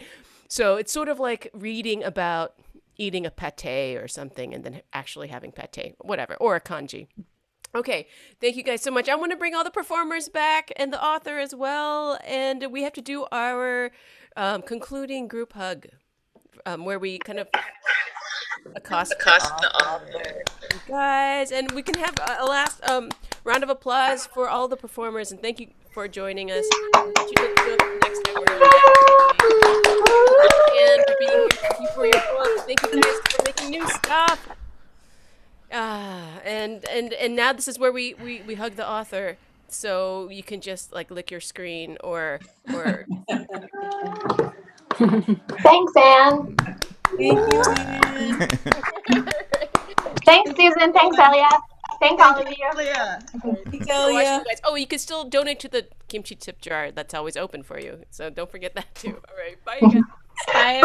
So it's sort of like reading about eating a pate or something and then actually having pate, whatever, or a kanji. Okay, thank you guys so much. I want to bring all the performers back and the author as well, and we have to do our concluding group hug, where we kind of accost the author. Guys, and we can have a last round of applause for all the performers, and thank you for joining us. Next time we're and for being here. Thank you for your book. Thank you guys for making new stuff. And now this is where we hug the author, so you can just like lick your screen or Thanks, Anne. Thank you, Anne. Thanks, Susan. Thanks, Elia. Thanks, all of you. Thanks, Elia. Oh, you can still donate to the kimchi tip jar. That's always open for you, so don't forget that too. All right, bye, you guys. Bye.